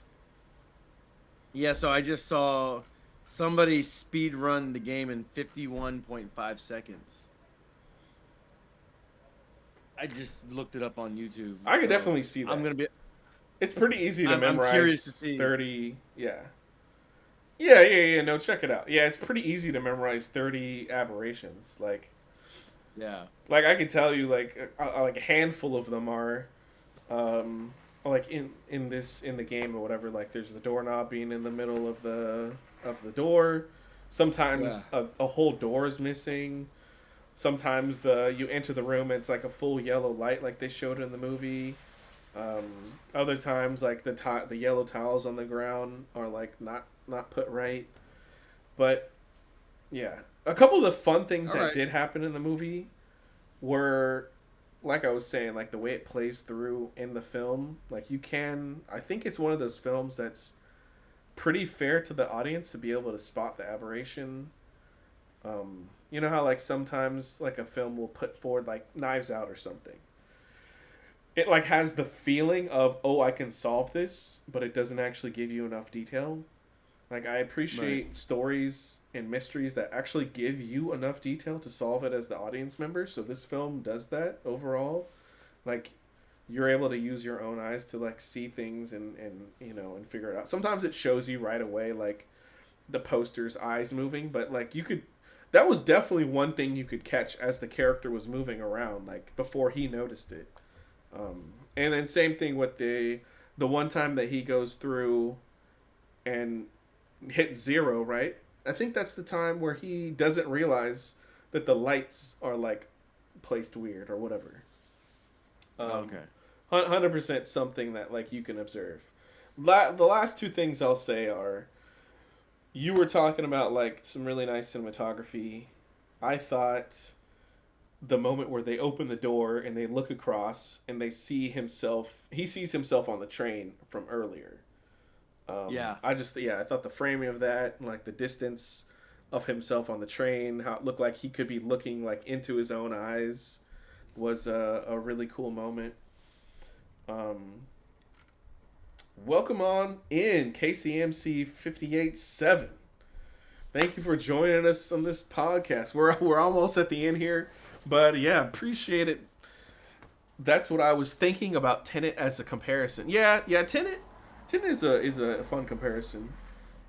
Yeah. So I just saw somebody speed run the game in 51.5 seconds. I just looked it up on YouTube. I could So definitely see I'm that. gonna be. It's pretty easy to I'm curious to memorize see. 30. Yeah. Yeah, yeah, yeah. No, check it out. Yeah, it's pretty easy to memorize 30 aberrations. Yeah. Like I could tell you, like a handful of them are, like in the game or whatever. Like there's the doorknob being in the middle of the door. Sometimes Yeah. a whole door is missing. Sometimes you enter the room and it's like a full yellow light, like they showed in the movie. Other times, like the yellow tiles on the ground are like not put right. But yeah, a couple of the fun things All that right. did happen in the movie were, like I was saying, like the way it plays through in the film. Like you can, I think it's one of those films that's pretty fair to the audience to be able to spot the aberration. You know how like sometimes like a film will put forward like Knives Out or something. It like has the feeling of, oh, I can solve this, but it doesn't actually give you enough detail. Like I Right. appreciate stories and mysteries that actually give you enough detail to solve it as the audience member. So this film does that overall. Like you're able to use your own eyes to like see things and and figure it out. Sometimes it shows you right away like the poster's eyes moving, but like you could, that was definitely one thing you could catch as the character was moving around, like before he noticed it. And then same thing with the one time that he goes through and hits zero, right? I think that's the time where he doesn't realize that the lights are like placed weird or whatever. 100% something that like you can observe. The last two things I'll say are, you were talking about like some really nice cinematography. I thought the moment where they open the door and they look across and they see himself, he sees himself on the train from earlier. Yeah. I thought the framing of that, like the distance of himself on the train, how it looked like he could be looking like into his own eyes, was a really cool moment. Um, Welcome on in KCMC 58.7. Thank you for joining us on this podcast. We're almost at the end here, but yeah, appreciate it. That's what I was thinking about Tenet as a comparison. Yeah, Tenet is a fun comparison.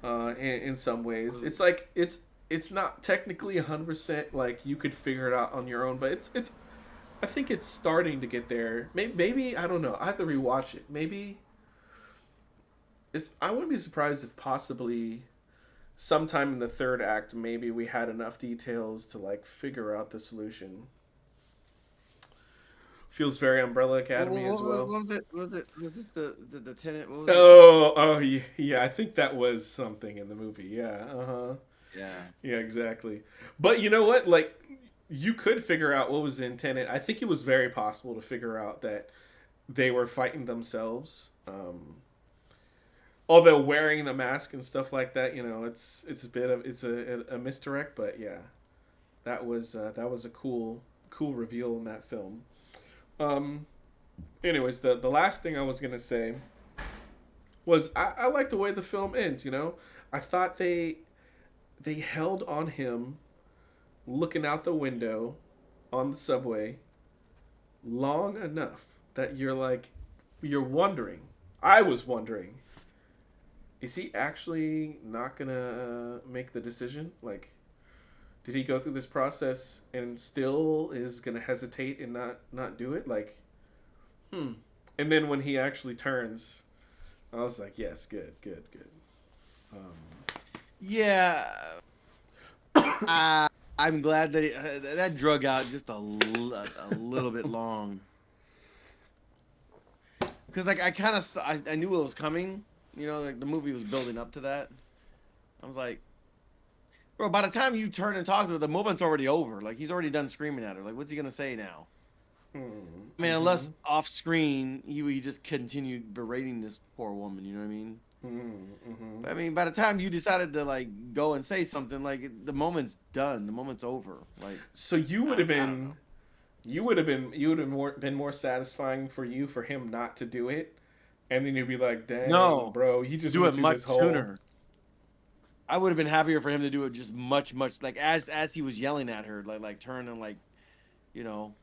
In some ways, it's like it's not technically 100% like you could figure it out on your own, but it's I think it's starting to get there. Maybe I don't know. I have to rewatch it. Maybe I wouldn't be surprised if possibly sometime in the third act, maybe we had enough details to like figure out the solution. Feels very Umbrella Academy as well. What was it? Was this the tenant? What was it? Oh, yeah. I think that was something in the movie. Yeah, uh huh. Yeah. Yeah, exactly. But you know what? Like, you could figure out what was in Tenet. I think it was very possible to figure out that they were fighting themselves. Although wearing the mask and stuff like that, it's a bit of it's a misdirect. But yeah, that was a cool reveal in that film. Um, Anyways, the last thing I was gonna say was I like the way the film ends. I thought they held on him looking out the window on the subway long enough that you're wondering. I was wondering, is he actually not gonna make the decision? Like, did he go through this process and still is gonna hesitate and not do it? Like, hmm. And then when he actually turns, I was like, yes, good. Um, Yeah. I'm glad that that drug out just a little bit long. Because like I kind of I knew it was coming. Like the movie was building up to that. I was like, bro, by the time you turn and talk to her, the moment's already over. Like he's already done screaming at her. Like what's he gonna say now? I mean, mm-hmm, unless off screen he just continued berating this poor woman. You know what I mean? mm-hmm. But, I mean, by the time you decided to like go and say something, like the moment's done. The moment's over. Like So you would have I don't been know. been more satisfying for you for him not to do it, and then you'd be like, dang, No, bro, he just do it went through much this whole. sooner. I would have been happier for him to do it just much like as he was yelling at her, like turn and like you know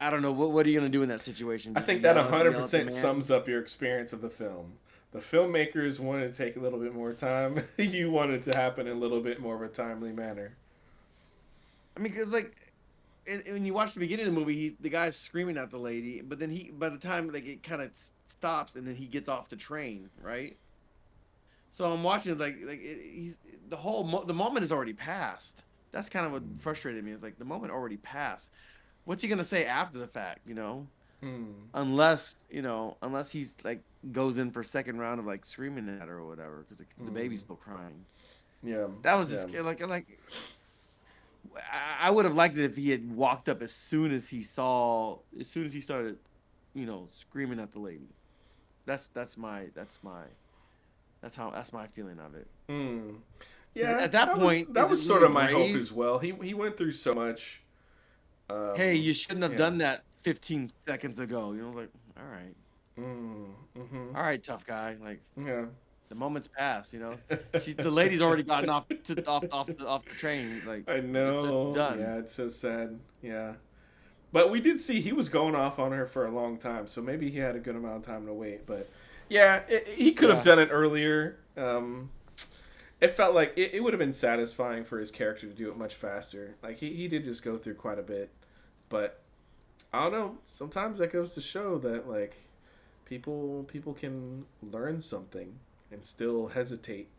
I don't know what are you gonna do in that situation? I Just think that yell at the 100% man? sums up your experience of the film. The filmmakers wanted to take a little bit more time. You wanted to happen in a little bit more of a timely manner. I mean, because like when you watch the beginning of the movie, the guy's screaming at the lady, but then by the time like it kind of stops and then he gets off the train, right? So I'm watching he's the moment is already passed. That's kind of what frustrated me. It's like the moment already passed. What's he gonna say after the fact? Hmm. Unless he's like goes in for second round of like screaming at her or whatever because the Hmm. baby's still crying. Yeah. That was Yeah. just like I would have liked it if he had walked up as soon as he started, screaming at the lady. That's my feeling of it. Hmm. 'Cause Yeah. at that point, That is it was sort really of my hope brave? as well. He went through so much. Hey, you shouldn't have Yeah. done that 15 seconds ago. Like, Mm. Mm-hmm. all right, tough guy. Like, Yeah. the moment's passed. The lady's already gotten off the train. Like, I it's know. done. Yeah, it's so sad. Yeah. But we did see he was going off on her for a long time, so maybe he had a good amount of time to wait. But yeah, he could have Yeah. done it earlier. It felt like it would have been satisfying for his character to do it much faster. Like he did just go through quite a bit, but I don't know. Sometimes that goes to show that like people can learn something and still hesitate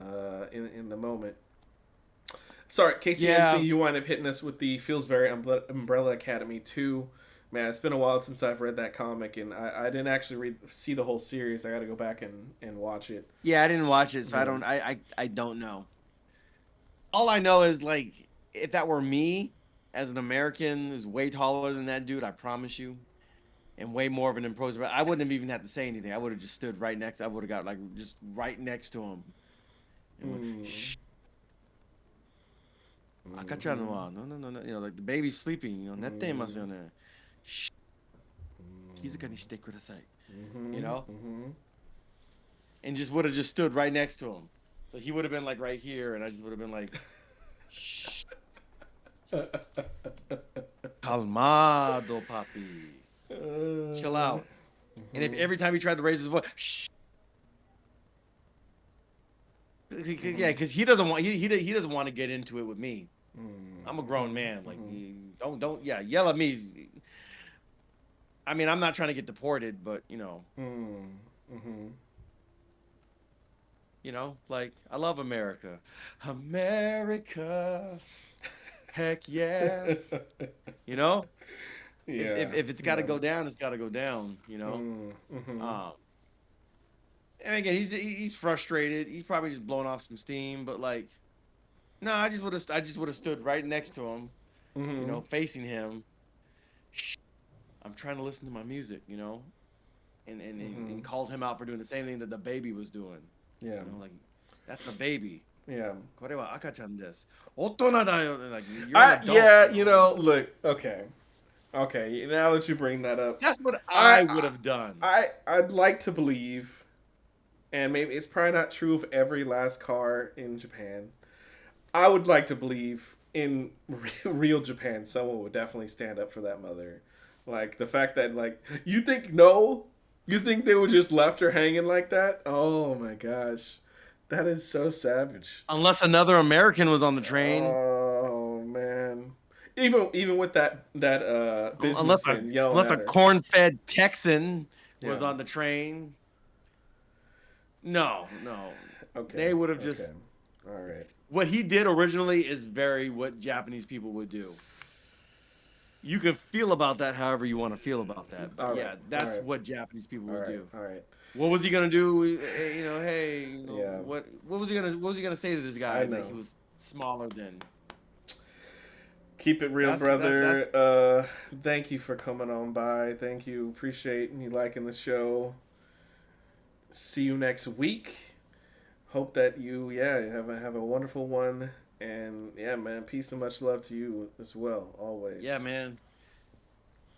in the moment. Sorry, KCMC, Yeah. you wind up hitting us with the Feels Very Umbrella Academy 2. Man, it's been a while since I've read that comic, and I didn't actually see the whole series. I got to go back and watch it. Yeah, I didn't watch it, so I Yeah. don't. I don't know. All I know is like if that were me as an American who's way taller than that dude, I promise you, and way more of an imposer, I wouldn't have even had to say anything. I would have just stood right next. I would have got like just right next to him and went, Mm. shh. Akacha no Mhm. wa, no, no, no, no. Like the baby's sleeping. Nette imasu yo ne. Shh. Kizuka ni shite kudasai. You Mhm. know, Mhm. and just would have just stood right next to him. So he would have been like right here, and I just would have been like, shh. Calmado, papi. Chill out. And if Mhm. every time he tried to raise his voice, shh. Yeah, Mhm. because he doesn't want to get into it with me. I'm a grown Mhm. man. Like, Mhm. don't yeah, yell at me. I mean, I'm not trying to get deported, but Mhm. Mhm. like I love America. America, heck yeah. You know, Yeah. if it's got to Yeah. go down, it's got to go down. Mhm. Um, and again, he's frustrated. He's probably just blowing off some steam, but like, no, I just would have stood right next to him, Mhm. facing him. Shh, I'm trying to listen to my music, and Mhm. called him out for doing the same thing that the baby was doing. Yeah. Like that's the baby. Yeah. これは赤ちゃんです。大人だよ. Like you're an adult. Yeah, look, okay. Okay, now that you bring that up, That's what I I would have done. I'd like to believe, and maybe it's probably not true of every last car in Japan. I would like to believe in real Japan, someone would definitely stand up for that mother. Like the fact that like you think they would just left her hanging like that? Oh my gosh, that is so savage. Unless another American was on the train. Oh man, even with that Unless a businessman yelling unless at a her. corn-fed Texan was Yeah. on the train. No, no. Okay. They would have Okay. just All right. what he did originally is very what Japanese people would do. You can feel about that however you want to feel about that. But All right. yeah, All that's right. what Japanese people All would right. do. All right. What was he gonna do? Hey, Yeah. what was he gonna say to this I guy that he know. was smaller than? Keep it real, That's brother. Thank you for coming on by. Thank you. Appreciate you liking the show. See you next week. Hope that you have a wonderful one. And yeah, man, peace and much love to you as well. Yeah, Always. man.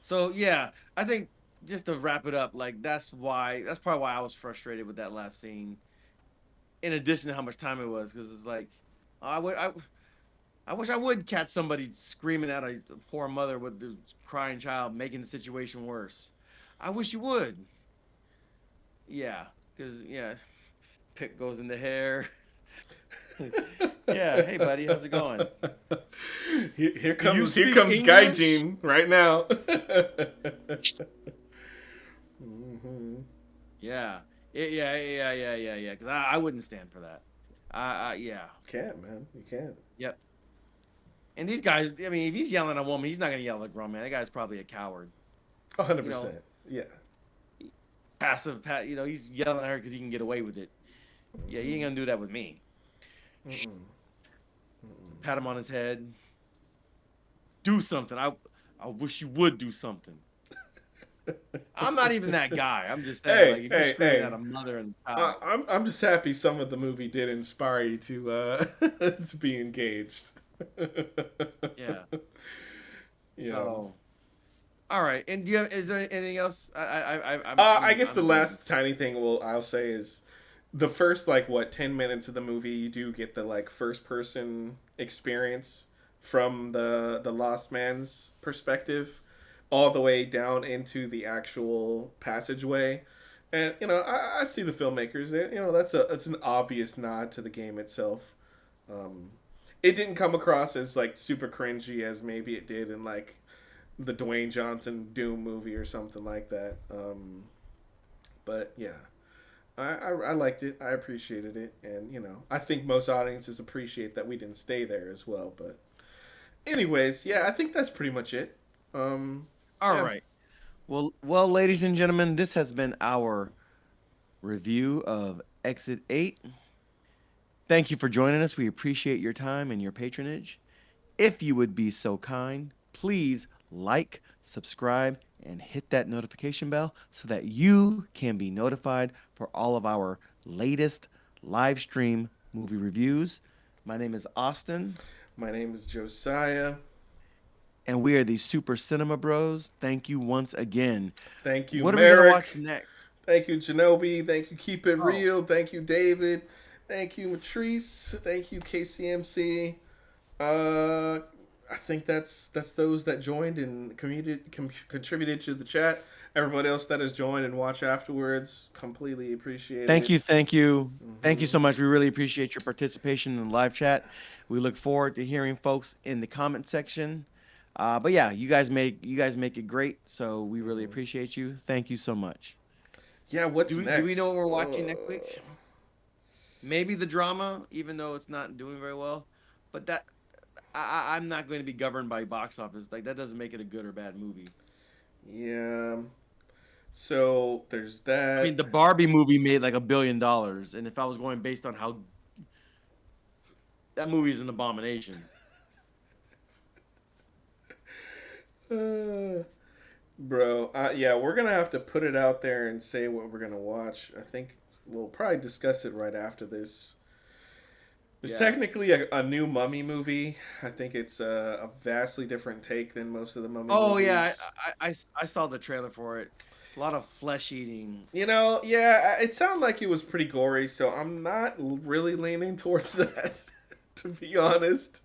So yeah, I think just to wrap it up, like that's probably why I was frustrated with that last scene. In addition to how much time it was, because it's like I wish I would catch somebody screaming at a poor mother with the crying child, making the situation worse. I wish you would. Yeah, because yeah, pick goes in the hair. Yeah, hey buddy, how's it going? Here Do you here speak comes English? Gaijin right now. Hmm. Yeah, Yeah. Because I wouldn't stand for that. Yeah. Can't, man. You can't. Yep. And these guys, I mean, if he's yelling at a woman, he's not gonna yell at a grown man. That guy's probably a coward. You know, 100%. Yeah. he's yelling at her because he can get away with it. Yeah, he ain't gonna do that with me. Mm-mm. Pat him on his head. Do something. I wish you would do something. I'm not even that guy. I'm just saying, like, if you're screaming at a mother and child, I'm just happy some of the movie did inspire you to to be engaged. yeah. Yeah. So, all right. And is there anything else? I guess the I'm last tiny thing I'll say is the first, like, what, 10 minutes of the movie, you do get the, like, first person experience from the lost man's perspective all the way down into the actual passageway. And I see the filmmakers. That's an obvious nod to the game itself. Um, it didn't come across as, like, super cringy as maybe it did in, like, the Dwayne Johnson Doom movie or something like that. But yeah, I liked it. I appreciated it, and I think most audiences appreciate that we didn't stay there as well. But anyways, yeah, I think that's pretty much it. All Yeah. right. Well, ladies and gentlemen, this has been our review of Exit 8. Thank you for joining us. We appreciate your time and your patronage. If you would be so kind, please like, subscribe, and hit that notification bell so that you can be notified for all of our latest live stream movie reviews. My name is Austin, My name is Josiah. and we are the Super Cinema Bros. Thank you once again. Thank you, What are we going to Merrick. watch next? Thank you, Genobi. Thank you, Keep It Oh, Real. Thank you, David. Thank you, Matrice. Thank you, KCMC. I think that's those that joined and contributed to the chat. Everybody else that has joined and watched afterwards, completely appreciate thank it. you. Thank you. Thank you Hmm. so much. We really appreciate your participation in the live chat. We look forward to hearing folks in the comment section. But yeah, you guys make it great. So we really Hmm. appreciate you. Thank you so much. Yeah, what's Do we know next? what we're watching next week? Maybe the drama, even though it's not doing very well. But I'm not going to be governed by box office. Like that doesn't make it a good or bad movie. Yeah. So there's I mean, that. the Barbie movie made like $1 billion, and if I was going based on how that movie is an abomination. Uh, Bro, yeah, we're gonna have to put it out there and say what we're gonna watch. I think we'll probably discuss it right after this. There's Yeah. technically a new Mummy movie. I think it's a vastly different take than most of the Mummy Oh yeah, movies. I saw the trailer for it. A lot of flesh eating. Yeah, it sounded like it was pretty gory, so I'm not really leaning towards that, to be honest.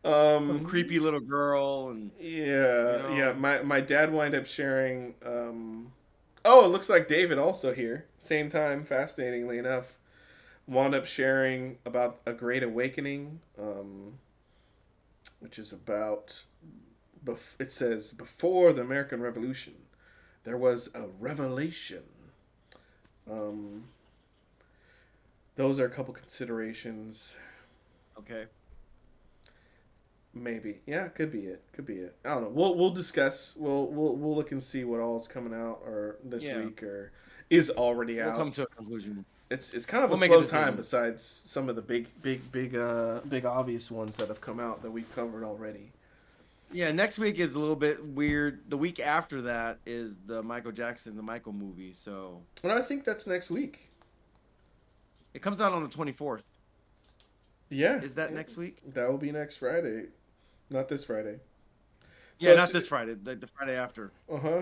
Some Um, creepy little girl, and you yeah. know. My dad wind up sharing. Oh, it looks like David also here. Same time, fascinatingly enough, wound up sharing about A Great Awakening, which is about. It says before the American Revolution, there was a revelation. Um, those are a couple considerations. Okay. Maybe, yeah, could be it. Could be it. I don't know. We'll discuss. We'll look and see what all is coming out or this Yeah. week or is already We'll come out. to a conclusion. It's kind of a We'll make a slow time decision. besides some of the big obvious ones that have come out that we've covered already. Yeah, next week is a little bit weird. The week after that is the Michael movie. So And I think that's next week. it comes out on the 24th. Yeah, Is that next week? that will be next Friday, not this Friday. Yeah, So not it's this Friday. The Friday after.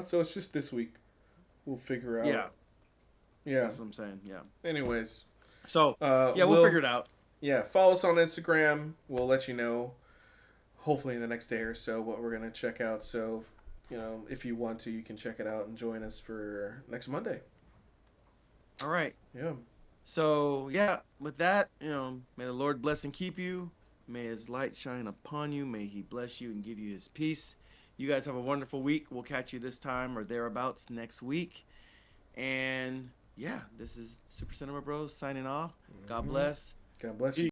So it's just this week. We'll figure Yeah, out. Yeah. that's what I'm saying. Yeah. Anyways, So yeah, we'll figure it out. yeah, follow us on Instagram. We'll let you know, hopefully in the next day or so, what we're gonna check out. So, if you want to, you can check it out and join us for next Monday. All right. Yeah. So yeah, with that, may the Lord bless and keep you. May His light shine upon you. May He bless you and give you His peace. You guys have a wonderful week. We'll catch you this time or thereabouts next week. And yeah, this is Super Cinema Bros signing off. God Mhm. bless. God bless you.